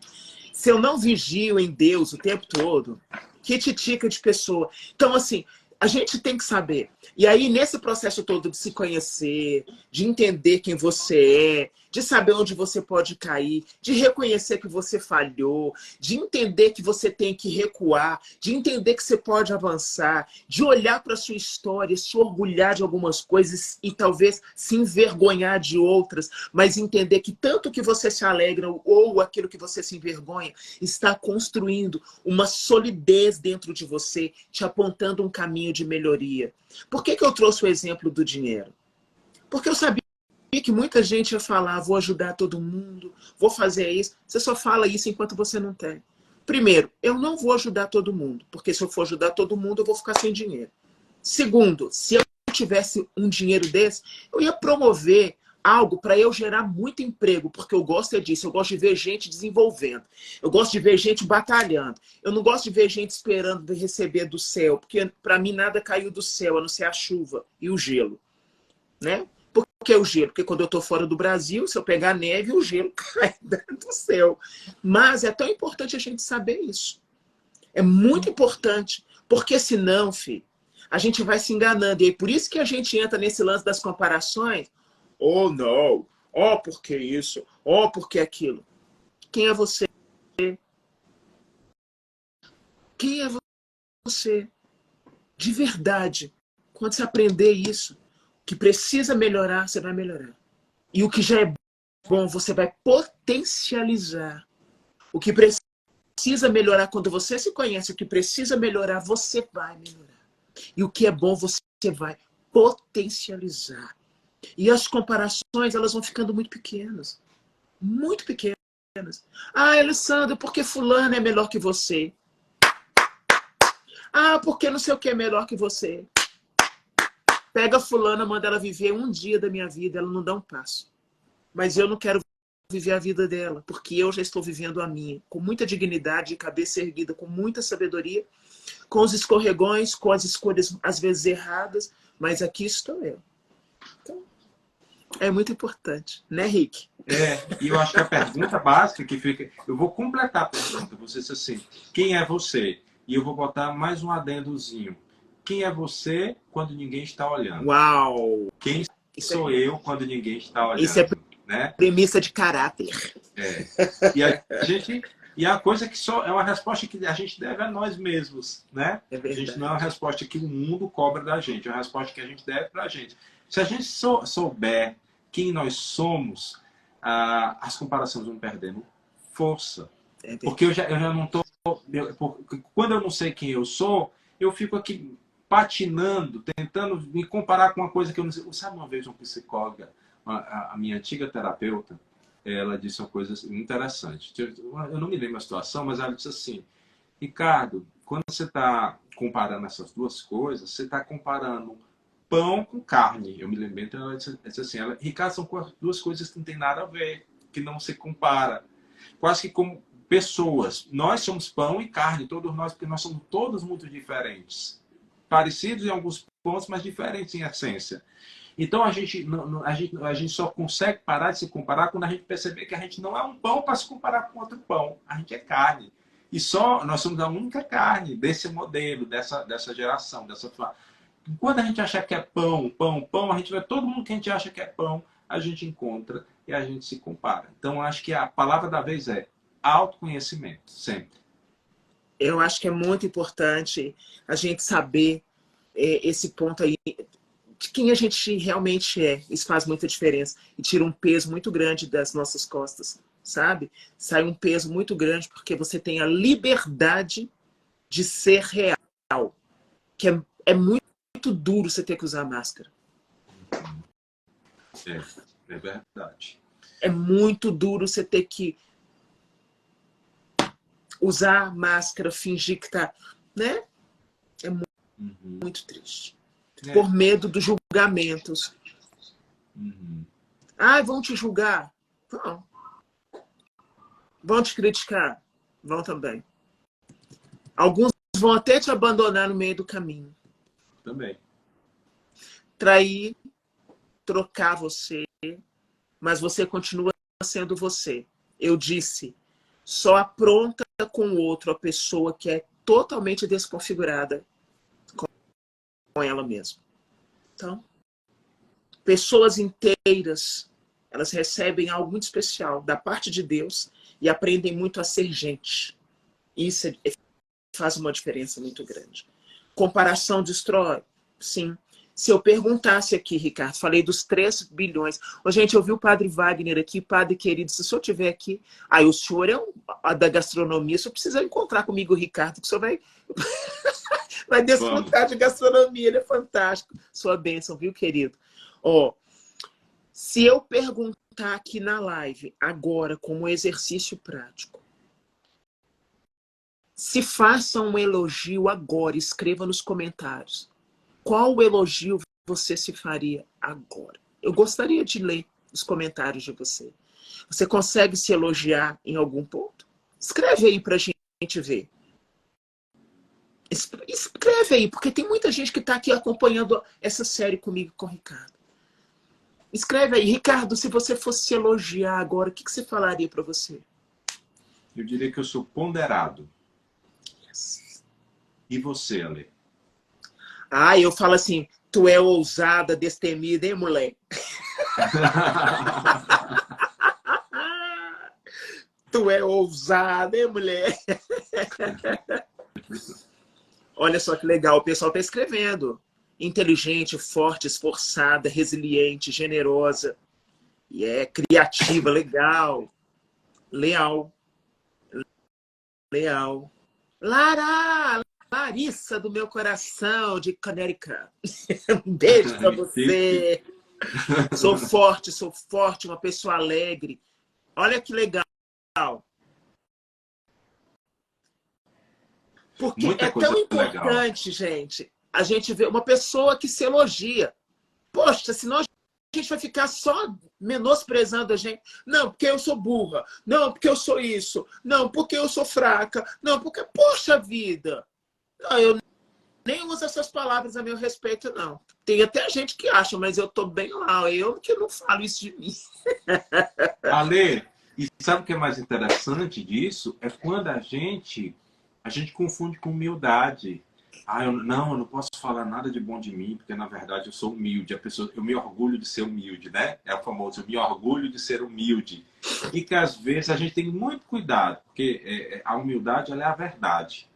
Se eu não vigio em Deus o tempo todo, que titica de pessoa. Então, assim, a gente tem que saber. E aí, nesse processo todo de se conhecer, de entender quem você é, de saber onde você pode cair, de reconhecer que você falhou, de entender que você tem que recuar, de entender que você pode avançar, de olhar para a sua história, se orgulhar de algumas coisas e talvez se envergonhar de outras, mas entender que tanto que você se alegra ou aquilo que você se envergonha está construindo uma solidez dentro de você, te apontando um caminho de melhoria. Por que eu trouxe o exemplo do dinheiro? Porque eu sabia que muita gente ia falar, vou ajudar todo mundo, vou fazer isso. Você só fala isso enquanto você não tem. Primeiro, eu não vou ajudar todo mundo, porque se eu for ajudar todo mundo, eu vou ficar sem dinheiro. Segundo, se eu tivesse um dinheiro desse, eu ia promover algo para eu gerar muito emprego, porque eu gosto disso, eu gosto de ver gente desenvolvendo, eu gosto de ver gente batalhando, eu não gosto de ver gente esperando de receber do céu, porque para mim nada caiu do céu, a não ser a chuva e o gelo, né? Por que o gelo? Porque quando eu estou fora do Brasil, se eu pegar neve, o gelo cai do céu. Mas é tão importante a gente saber isso. É muito importante, porque senão, filho, a gente vai se enganando. E é por isso que a gente entra nesse lance das comparações. Oh, não. Oh, por que isso? Oh, por que aquilo? Quem é você? Quem é você? De verdade. Quando você aprender isso, que precisa melhorar, você vai melhorar. E o que já é bom, você vai potencializar. O que precisa melhorar, quando você se conhece, o que precisa melhorar, você vai melhorar. E o que é bom, você vai potencializar. E as comparações, elas vão ficando muito pequenas. Muito pequenas. Alessandro, por que fulano é melhor que você? Porque não sei o que é melhor que você. Pega fulana, manda ela viver um dia da minha vida, ela não dá um passo. Mas eu não quero viver a vida dela, porque eu já estou vivendo a minha, com muita dignidade, de cabeça erguida, com muita sabedoria, com os escorregões, com as escolhas às vezes erradas, mas aqui estou eu. Então, é muito importante, né, Rick? E eu acho que a pergunta básica que fica... Eu vou completar a pergunta. Você diz assim, quem é você? E eu vou botar mais um adendozinho. Quem é você quando ninguém está olhando? Uau! Quem sou eu quando ninguém está olhando? Isso é né? Premissa de caráter. E a coisa que só é uma resposta que a gente deve a nós mesmos, né? É verdade. A gente não é uma resposta que o mundo cobra da gente, é uma resposta que a gente deve pra gente. Se a gente souber quem nós somos, as comparações vão perdendo força. Porque eu já não tô... Quando eu não sei quem eu sou, eu fico aqui patinando, tentando me comparar com uma coisa que eu não sei. Sabe, uma vez uma psicóloga, a minha antiga terapeuta, ela disse uma coisa interessante. Eu não me lembro a situação, mas ela disse assim, Ricardo, quando você está comparando essas duas coisas, você está comparando pão com carne. Eu me lembro, então ela disse assim, Ricardo, são duas coisas que não tem nada a ver, que não se compara. Quase que como pessoas. Nós somos pão e carne, todos nós, porque nós somos todos muito diferentes. parecidos em alguns pontos, mas diferentes em essência. Então a gente só consegue parar de se comparar quando a gente perceber que a gente não é um pão para se comparar com outro pão. A gente é carne. E só nós somos a única carne desse modelo, dessa geração, dessa família. Quando a gente achar que é pão, pão, pão, a gente vê todo mundo que a gente acha que é pão, a gente encontra e a gente se compara. Então, acho que a palavra da vez é autoconhecimento, sempre. Eu acho que é muito importante a gente saber esse ponto aí, de quem a gente realmente é. Isso faz muita diferença. E tira um peso muito grande das nossas costas, sabe? Sai um peso muito grande porque você tem a liberdade de ser real. Que é muito duro você ter que usar máscara. É verdade. É muito duro você ter que usar máscara, fingir que tá, né? É muito triste. Por medo dos julgamentos. Ah, vão te julgar? Não. Vão te criticar? Vão também. Alguns vão até te abandonar no meio do caminho. Também. Trair, trocar você, mas você continua sendo você. Eu disse, só apronta com o outro a pessoa que é totalmente desconfigurada com ela mesma. Então, pessoas inteiras, elas recebem algo muito especial da parte de Deus e aprendem muito a ser gente. Isso faz uma diferença muito grande. Comparação destrói? Sim. Se eu perguntasse aqui, Ricardo, falei dos 3 bilhões. Ô, gente, eu vi o padre Wagner aqui, padre querido, se o senhor estiver aqui, aí o senhor é da gastronomia, o senhor precisa encontrar comigo o Ricardo, que o senhor vai desfrutar de gastronomia, ele é fantástico. Sua bênção, viu, querido? Ó, se eu perguntar aqui na live, agora, como exercício prático, se faça um elogio agora, escreva nos comentários. Qual elogio você se faria agora? Eu gostaria de ler os comentários de você. Você consegue se elogiar em algum ponto? Escreve aí pra gente ver. Escreve aí, porque tem muita gente que está aqui acompanhando essa série comigo e com o Ricardo. Escreve aí, Ricardo, se você fosse se elogiar agora, o que você falaria para você? Eu diria que eu sou ponderado. Yes. E você, Ale? Ah, eu falo assim, tu é ousada, destemida, hein, moleque? Tu é ousada, hein, mulher? Olha só que legal, o pessoal está escrevendo. Inteligente, forte, esforçada, resiliente, generosa. E criativa, legal. Leal. Leal. Larissa do meu coração, de Connecticut. Um beijo para você. Sou forte, uma pessoa alegre. Olha que legal. Porque Muita é coisa tão importante, legal. gente, a gente ver uma pessoa que se elogia. Poxa, senão a gente vai ficar só menosprezando a gente. Não, porque eu sou burra. Não, porque eu sou isso. Não, porque eu sou fraca. Não, porque, poxa vida. Não, eu nem uso essas palavras a meu respeito, não. Tem até gente que acha, mas eu tô bem lá. Eu que não falo isso de mim. Ale, e sabe o que é mais interessante disso? É quando a gente confunde com humildade. Ah, eu não posso falar nada de bom de mim, porque na verdade eu sou humilde. Eu me orgulho de ser humilde, né? É o famoso, eu me orgulho de ser humilde. E que às vezes a gente tem muito cuidado, porque a humildade ela é a verdade.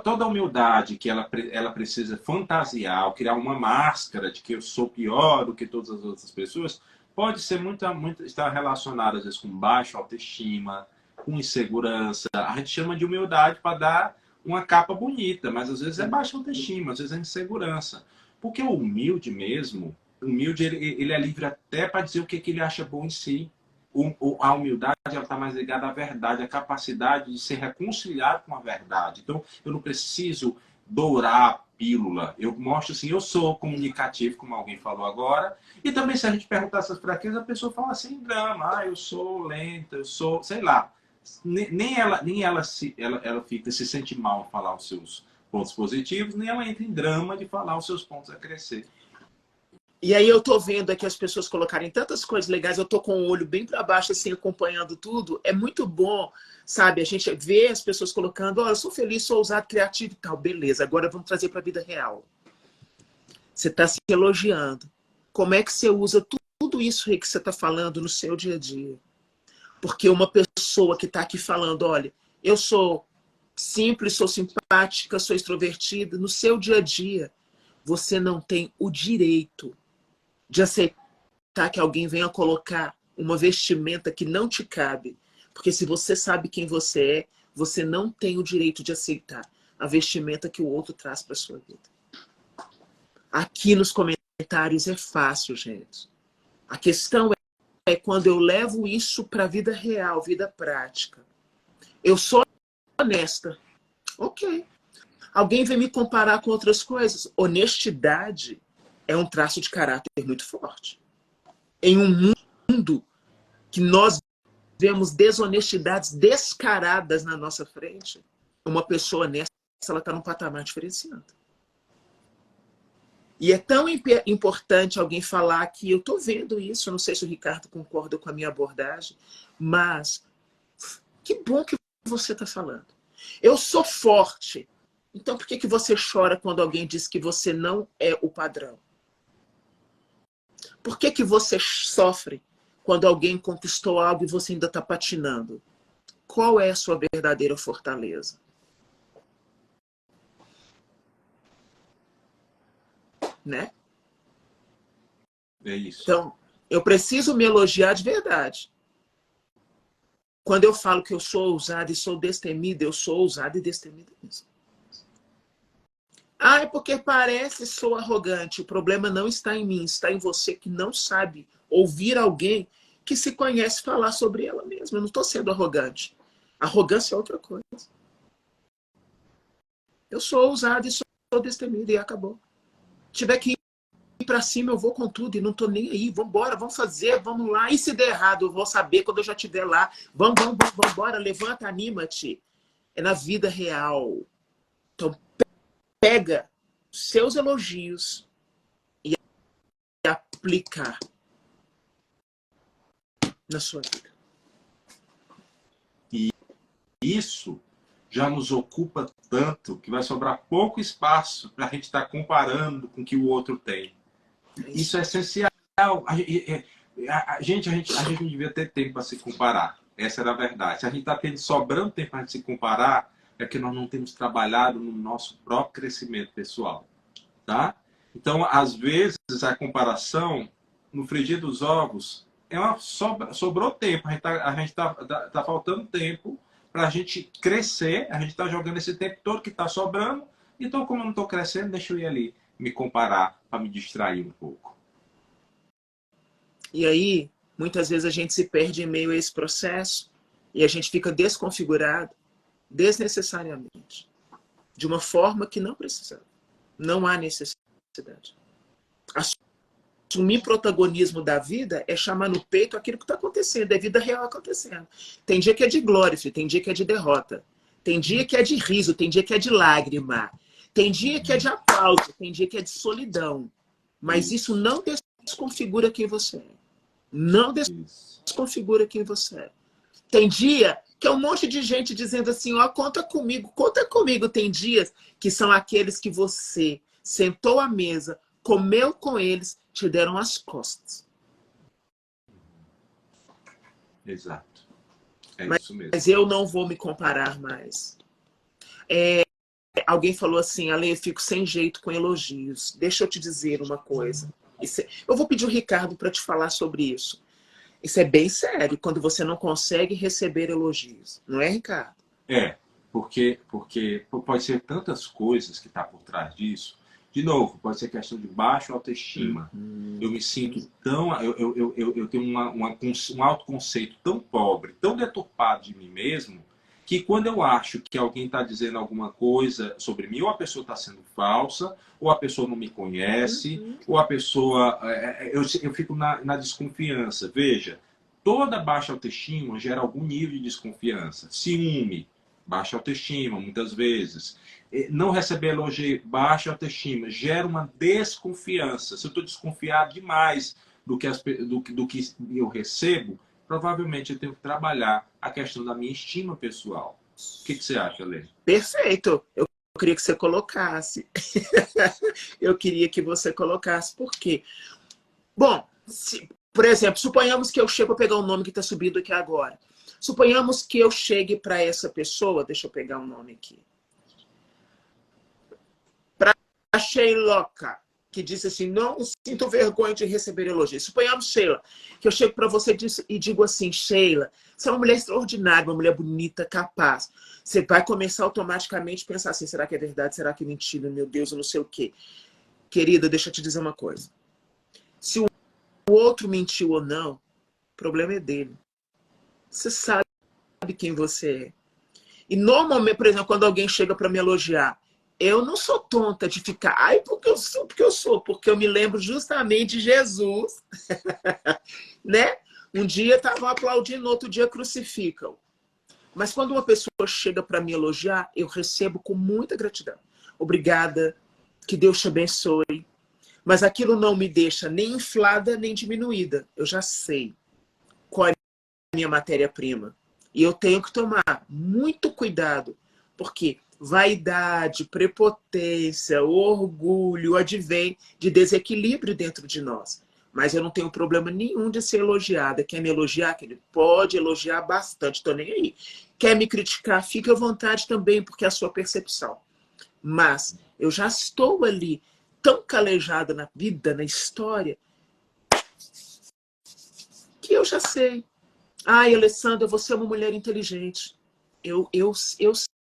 Toda humildade que ela precisa fantasiar, ou criar uma máscara de que eu sou pior do que todas as outras pessoas, pode ser muito estar relacionada às vezes com baixa autoestima, com insegurança. A gente chama de humildade para dar uma capa bonita, mas às vezes é baixa autoestima, às vezes é insegurança. Porque o humilde mesmo, ele é livre até para dizer o que ele acha bom em si. A humildade está mais ligada à verdade, à capacidade de ser reconciliado com a verdade. Então, eu não preciso dourar a pílula. Eu mostro assim, eu sou comunicativo, como alguém falou agora. E também, se a gente perguntar essas fraquezas, a pessoa fala assim, drama, eu sou lenta, eu sou, sei lá. Nem ela fica, se sente mal em falar os seus pontos positivos, nem ela entra em drama de falar os seus pontos a crescer. E aí eu tô vendo aqui as pessoas colocarem tantas coisas legais, eu tô com o olho bem para baixo, assim, acompanhando tudo. É muito bom, sabe? A gente vê as pessoas colocando, eu sou feliz, sou ousado, criativo e tal. Beleza, agora vamos trazer para a vida real. Você está se elogiando. Como é que você usa tudo isso aí que você está falando no seu dia a dia? Porque uma pessoa que está aqui falando, olha, eu sou simples, sou simpática, sou extrovertida, no seu dia a dia, você não tem o direito de aceitar que alguém venha colocar uma vestimenta que não te cabe. Porque se você sabe quem você é, você não tem o direito de aceitar a vestimenta que o outro traz para sua vida. Aqui nos comentários é fácil, gente. A questão é quando eu levo isso para a vida real, vida prática. Eu sou honesta. Ok. Alguém vem me comparar com outras coisas. Honestidade é um traço de caráter muito forte. Em um mundo que nós vemos desonestidades descaradas na nossa frente, uma pessoa honesta, ela está num patamar diferenciado. E é tão importante alguém falar que eu estou vendo isso, não sei se o Ricardo concorda com a minha abordagem, mas que bom que você está falando. Eu sou forte. Então por que você chora quando alguém diz que você não é o padrão? Por que você sofre quando alguém conquistou algo e você ainda está patinando? Qual é a sua verdadeira fortaleza? Né? É isso. Então, eu preciso me elogiar de verdade. Quando eu falo que eu sou ousada e sou destemida, eu sou ousada e destemida mesmo. Ah, é porque parece sou arrogante. O problema não está em mim, está em você que não sabe ouvir alguém que se conhece falar sobre ela mesma. Eu não estou sendo arrogante. Arrogância é outra coisa. Eu sou ousada e sou destemida e acabou. Se tiver que ir para cima, eu vou com tudo e não estou nem aí. Vamos embora, vamos fazer, vamos lá. E se der errado, eu vou saber quando eu já estiver lá. Vamos embora, levanta, anima-te. É na vida real. Então, pega seus elogios e aplica na sua vida. E isso já nos ocupa tanto que vai sobrar pouco espaço para a gente estar comparando com o que o outro tem. Isso é essencial. A gente não devia ter tempo para se comparar. Essa era a verdade. Se a gente está sobrando tempo para se comparar, é que nós não temos trabalhado no nosso próprio crescimento pessoal. Tá? Então, às vezes, a comparação, no frigir dos ovos, sobrou tempo. A gente tá faltando tempo para a gente crescer. A gente está jogando esse tempo todo que está sobrando. Então, como eu não estou crescendo, deixa eu ir ali me comparar para me distrair um pouco. E aí, muitas vezes a gente se perde em meio a esse processo e a gente fica desconfigurado desnecessariamente, de uma forma que não precisava. Não há necessidade. Assumir protagonismo da vida é chamar no peito aquilo que está acontecendo, é vida real acontecendo. Tem dia que é de glória, tem dia que é de derrota. Tem dia que é de riso, tem dia que é de lágrima. Tem dia que é de aplauso, tem dia que é de solidão. Mas isso não desconfigura quem você é. Não desconfigura quem você é. Tem dia que é um monte de gente dizendo assim, ó, conta comigo, conta comigo. Tem dias que são aqueles que você sentou à mesa, comeu com eles, te deram as costas. Exato. É isso mesmo. Mas eu não vou me comparar mais. Alguém falou assim, Ale, eu fico sem jeito com elogios. Deixa eu te dizer uma coisa. Eu vou pedir o Ricardo para te falar sobre isso. Isso é bem sério, quando você não consegue receber elogios. Não é, Ricardo? Porque pode ser tantas coisas que tá por trás disso. De novo, pode ser questão de baixa autoestima. Eu me sinto tão... Eu tenho um autoconceito tão pobre, tão deturpado de mim mesmo, que quando eu acho que alguém está dizendo alguma coisa sobre mim, ou a pessoa está sendo falsa, ou a pessoa não me conhece, ou a pessoa... Eu fico na desconfiança. Veja, toda baixa autoestima gera algum nível de desconfiança. Ciúme, baixa autoestima, muitas vezes. Não receber elogio, baixa autoestima, gera uma desconfiança. Se eu estou desconfiado demais do que eu recebo, provavelmente eu tenho que trabalhar a questão da minha estima pessoal. O que você acha, Lê? Perfeito. Eu queria que você colocasse. Eu queria que você colocasse. Por quê? Bom, por exemplo, suponhamos que eu chego a pegar um nome que está subindo aqui agora. Suponhamos que eu chegue para essa pessoa, deixa eu pegar um nome aqui. Para a Sheiloca, que disse assim, não sinto vergonha de receber elogios. Suponhamos, Sheila, que eu chego para você e digo assim, Sheila, você é uma mulher extraordinária, uma mulher bonita, capaz. Você vai começar automaticamente a pensar assim, será que é verdade? Será que é mentira? Meu Deus, eu não sei o quê. Querida, deixa eu te dizer uma coisa. Se o outro mentiu ou não, o problema é dele. Você sabe quem você é. E normalmente, por exemplo, quando alguém chega para me elogiar, eu não sou tonta de ficar, ai, porque eu sou, porque eu me lembro justamente de Jesus. Né? Um dia estavam aplaudindo, outro dia crucificam. Mas quando uma pessoa chega para me elogiar, eu recebo com muita gratidão. Obrigada, que Deus te abençoe. Mas aquilo não me deixa nem inflada, nem diminuída. Eu já sei qual é a minha matéria-prima. E eu tenho que tomar muito cuidado, porque vaidade, prepotência, orgulho advém de desequilíbrio dentro de nós. Mas eu não tenho problema nenhum de ser elogiada. Quer me elogiar? Que ele pode elogiar bastante, estou nem aí. Quer me criticar? Fique à vontade também, porque é a sua percepção. Mas eu já estou ali tão calejada na vida, na história, que eu já sei. Ai, Alessandra, você é uma mulher inteligente. Eu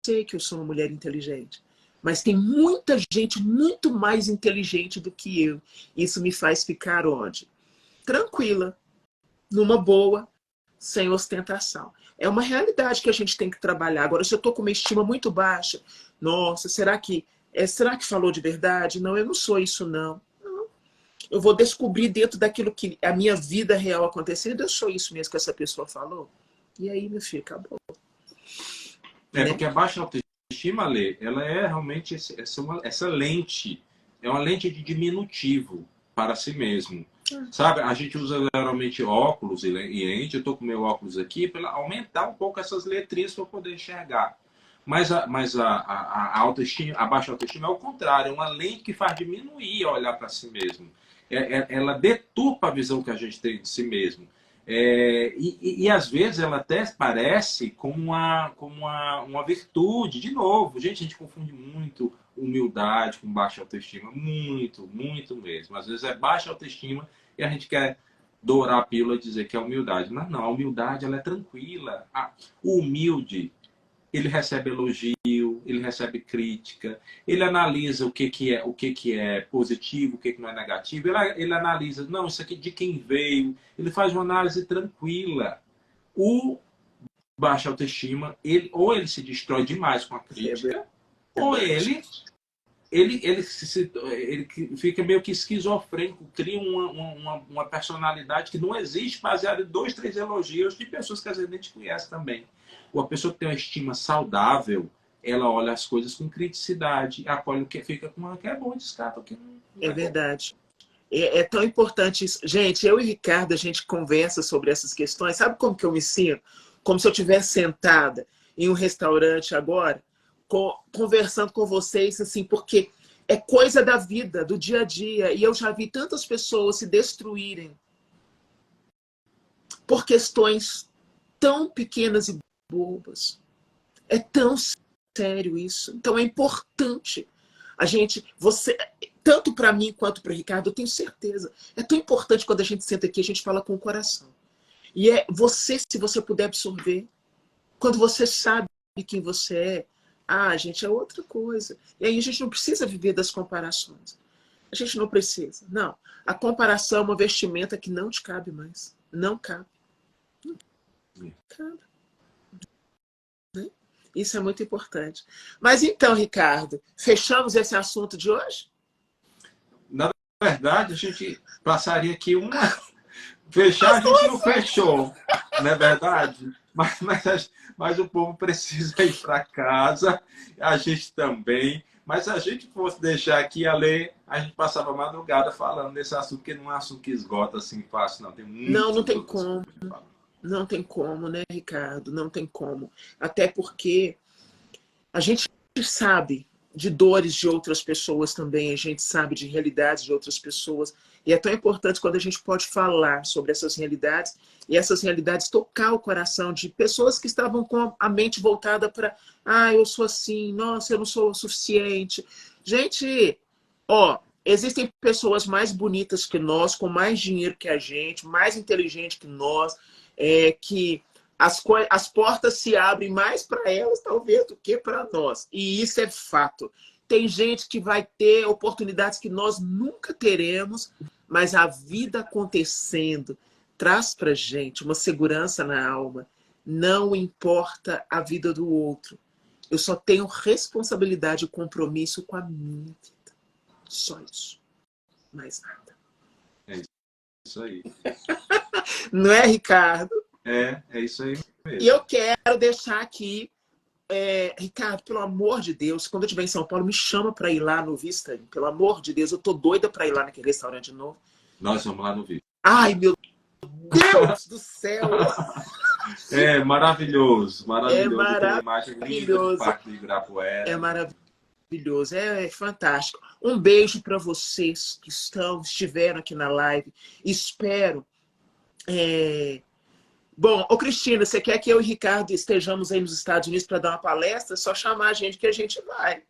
sei que eu sou uma mulher inteligente. Mas tem muita gente muito mais inteligente do que eu. Isso me faz ficar onde? Tranquila, numa boa, sem ostentação. É uma realidade que a gente tem que trabalhar. Agora, se eu estou com uma estima muito baixa, nossa, será que falou de verdade? Não, eu não sou isso, não. Eu vou descobrir dentro daquilo que a minha vida real acontecendo, eu sou isso mesmo que essa pessoa falou. E aí, meu filho, acabou. Porque a baixa autoestima, Lê, ela é realmente essa lente, é uma lente de diminutivo para si mesmo. Sabe, a gente usa geralmente óculos e lente, eu estou com meu óculos aqui para aumentar um pouco essas letrinhas para eu poder enxergar. Mas a autoestima, a baixa autoestima é o contrário, é uma lente que faz diminuir a olhar para si mesmo. Ela deturpa a visão que a gente tem de si mesmo. E às vezes ela até parece como uma virtude. De novo, gente, a gente confunde muito humildade com baixa autoestima. Muito, muito mesmo. Às vezes é baixa autoestima e a gente quer dourar a pílula e dizer que é humildade. Mas não, a humildade ela é tranquila. O humilde, ele recebe elogio, ele recebe crítica, ele analisa o que é positivo, o que não é negativo, ele analisa, não, isso aqui de quem veio, ele faz uma análise tranquila. O baixa autoestima, ou ele se destrói demais com a crítica, ou ele fica meio que esquizofrênico, cria uma personalidade que não existe, baseada em 2, 3 elogios de pessoas que às vezes a gente conhece também. Uma pessoa que tem uma estima saudável, ela olha as coisas com criticidade, acolhe o que fica com o que é bom e descarta o que não é verdade. É tão importante isso. Gente, eu e Ricardo, a gente conversa sobre essas questões. Sabe como que eu me sinto? Como se eu estivesse sentada em um restaurante agora, conversando com vocês, assim, porque é coisa da vida, do dia a dia. E eu já vi tantas pessoas se destruírem por questões tão pequenas e bobas. É tão sério isso. Então é importante a gente, tanto para mim quanto para o Ricardo, eu tenho certeza. É tão importante quando a gente senta aqui, a gente fala com o coração. E é você, se você puder absorver, quando você sabe quem você é, gente, é outra coisa. E aí a gente não precisa viver das comparações. A gente não precisa. Não. A comparação é uma vestimenta que não te cabe mais. Não cabe. Não cabe. Isso é muito importante. Mas então, Ricardo, fechamos esse assunto de hoje? Na verdade, a gente passaria aqui fechar, a gente não fechou. Não é verdade? mas o povo precisa ir para casa, a gente também. Mas se a gente fosse deixar aqui a ler, a gente passava a madrugada falando desse assunto, porque não é um assunto que esgota assim fácil, não. Tem Não, não muitas tem outras como. coisas para falar. Não tem como, né, Ricardo? Não tem como. Até porque a gente sabe de dores de outras pessoas também, a gente sabe de realidades de outras pessoas. E é tão importante quando a gente pode falar sobre essas realidades e essas realidades tocar o coração de pessoas que estavam com a mente voltada para eu sou assim, nossa, eu não sou o suficiente. Gente, ó, existem pessoas mais bonitas que nós, com mais dinheiro que a gente, mais inteligente que nós, que as portas se abrem mais para elas, talvez, do que para nós. E isso é fato. Tem gente que vai ter oportunidades que nós nunca teremos, mas a vida acontecendo traz para gente uma segurança na alma. Não importa a vida do outro. Eu só tenho responsabilidade e compromisso com a minha vida. Só isso. Mais nada. É isso aí. Não é, Ricardo? É isso aí mesmo. E eu quero deixar aqui, Ricardo, pelo amor de Deus, quando eu estiver em São Paulo, me chama para ir lá no Vista. Pelo amor de Deus, eu tô doida para ir lá naquele restaurante de novo. Nós vamos lá no vídeo. Ai, meu Deus do céu! É maravilhoso, maravilhoso. É Tem uma imagem linda do Parque do Ibirapuera. É maravilhoso, é fantástico. Um beijo para vocês que estiveram aqui na live. Espero. Bom, ô Cristina, você quer que eu e o Ricardo estejamos aí nos Estados Unidos para dar uma palestra? É só chamar a gente que a gente vai.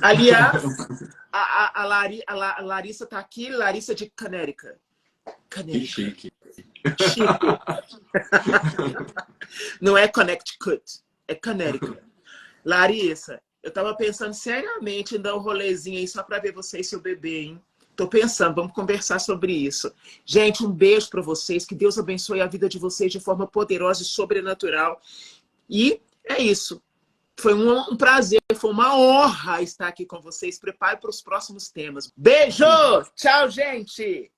Aliás, a Larissa está aqui, Larissa de Connecticut. Que chique. Não é Connecticut, é Connecticut. Larissa, eu estava pensando seriamente em dar um rolezinho aí só para ver você e seu bebê, hein? Tô pensando, vamos conversar sobre isso. Gente, um beijo para vocês, que Deus abençoe a vida de vocês de forma poderosa e sobrenatural. E é isso. Foi um prazer, foi uma honra estar aqui com vocês. Prepare para os próximos temas. Beijo! Tchau, gente!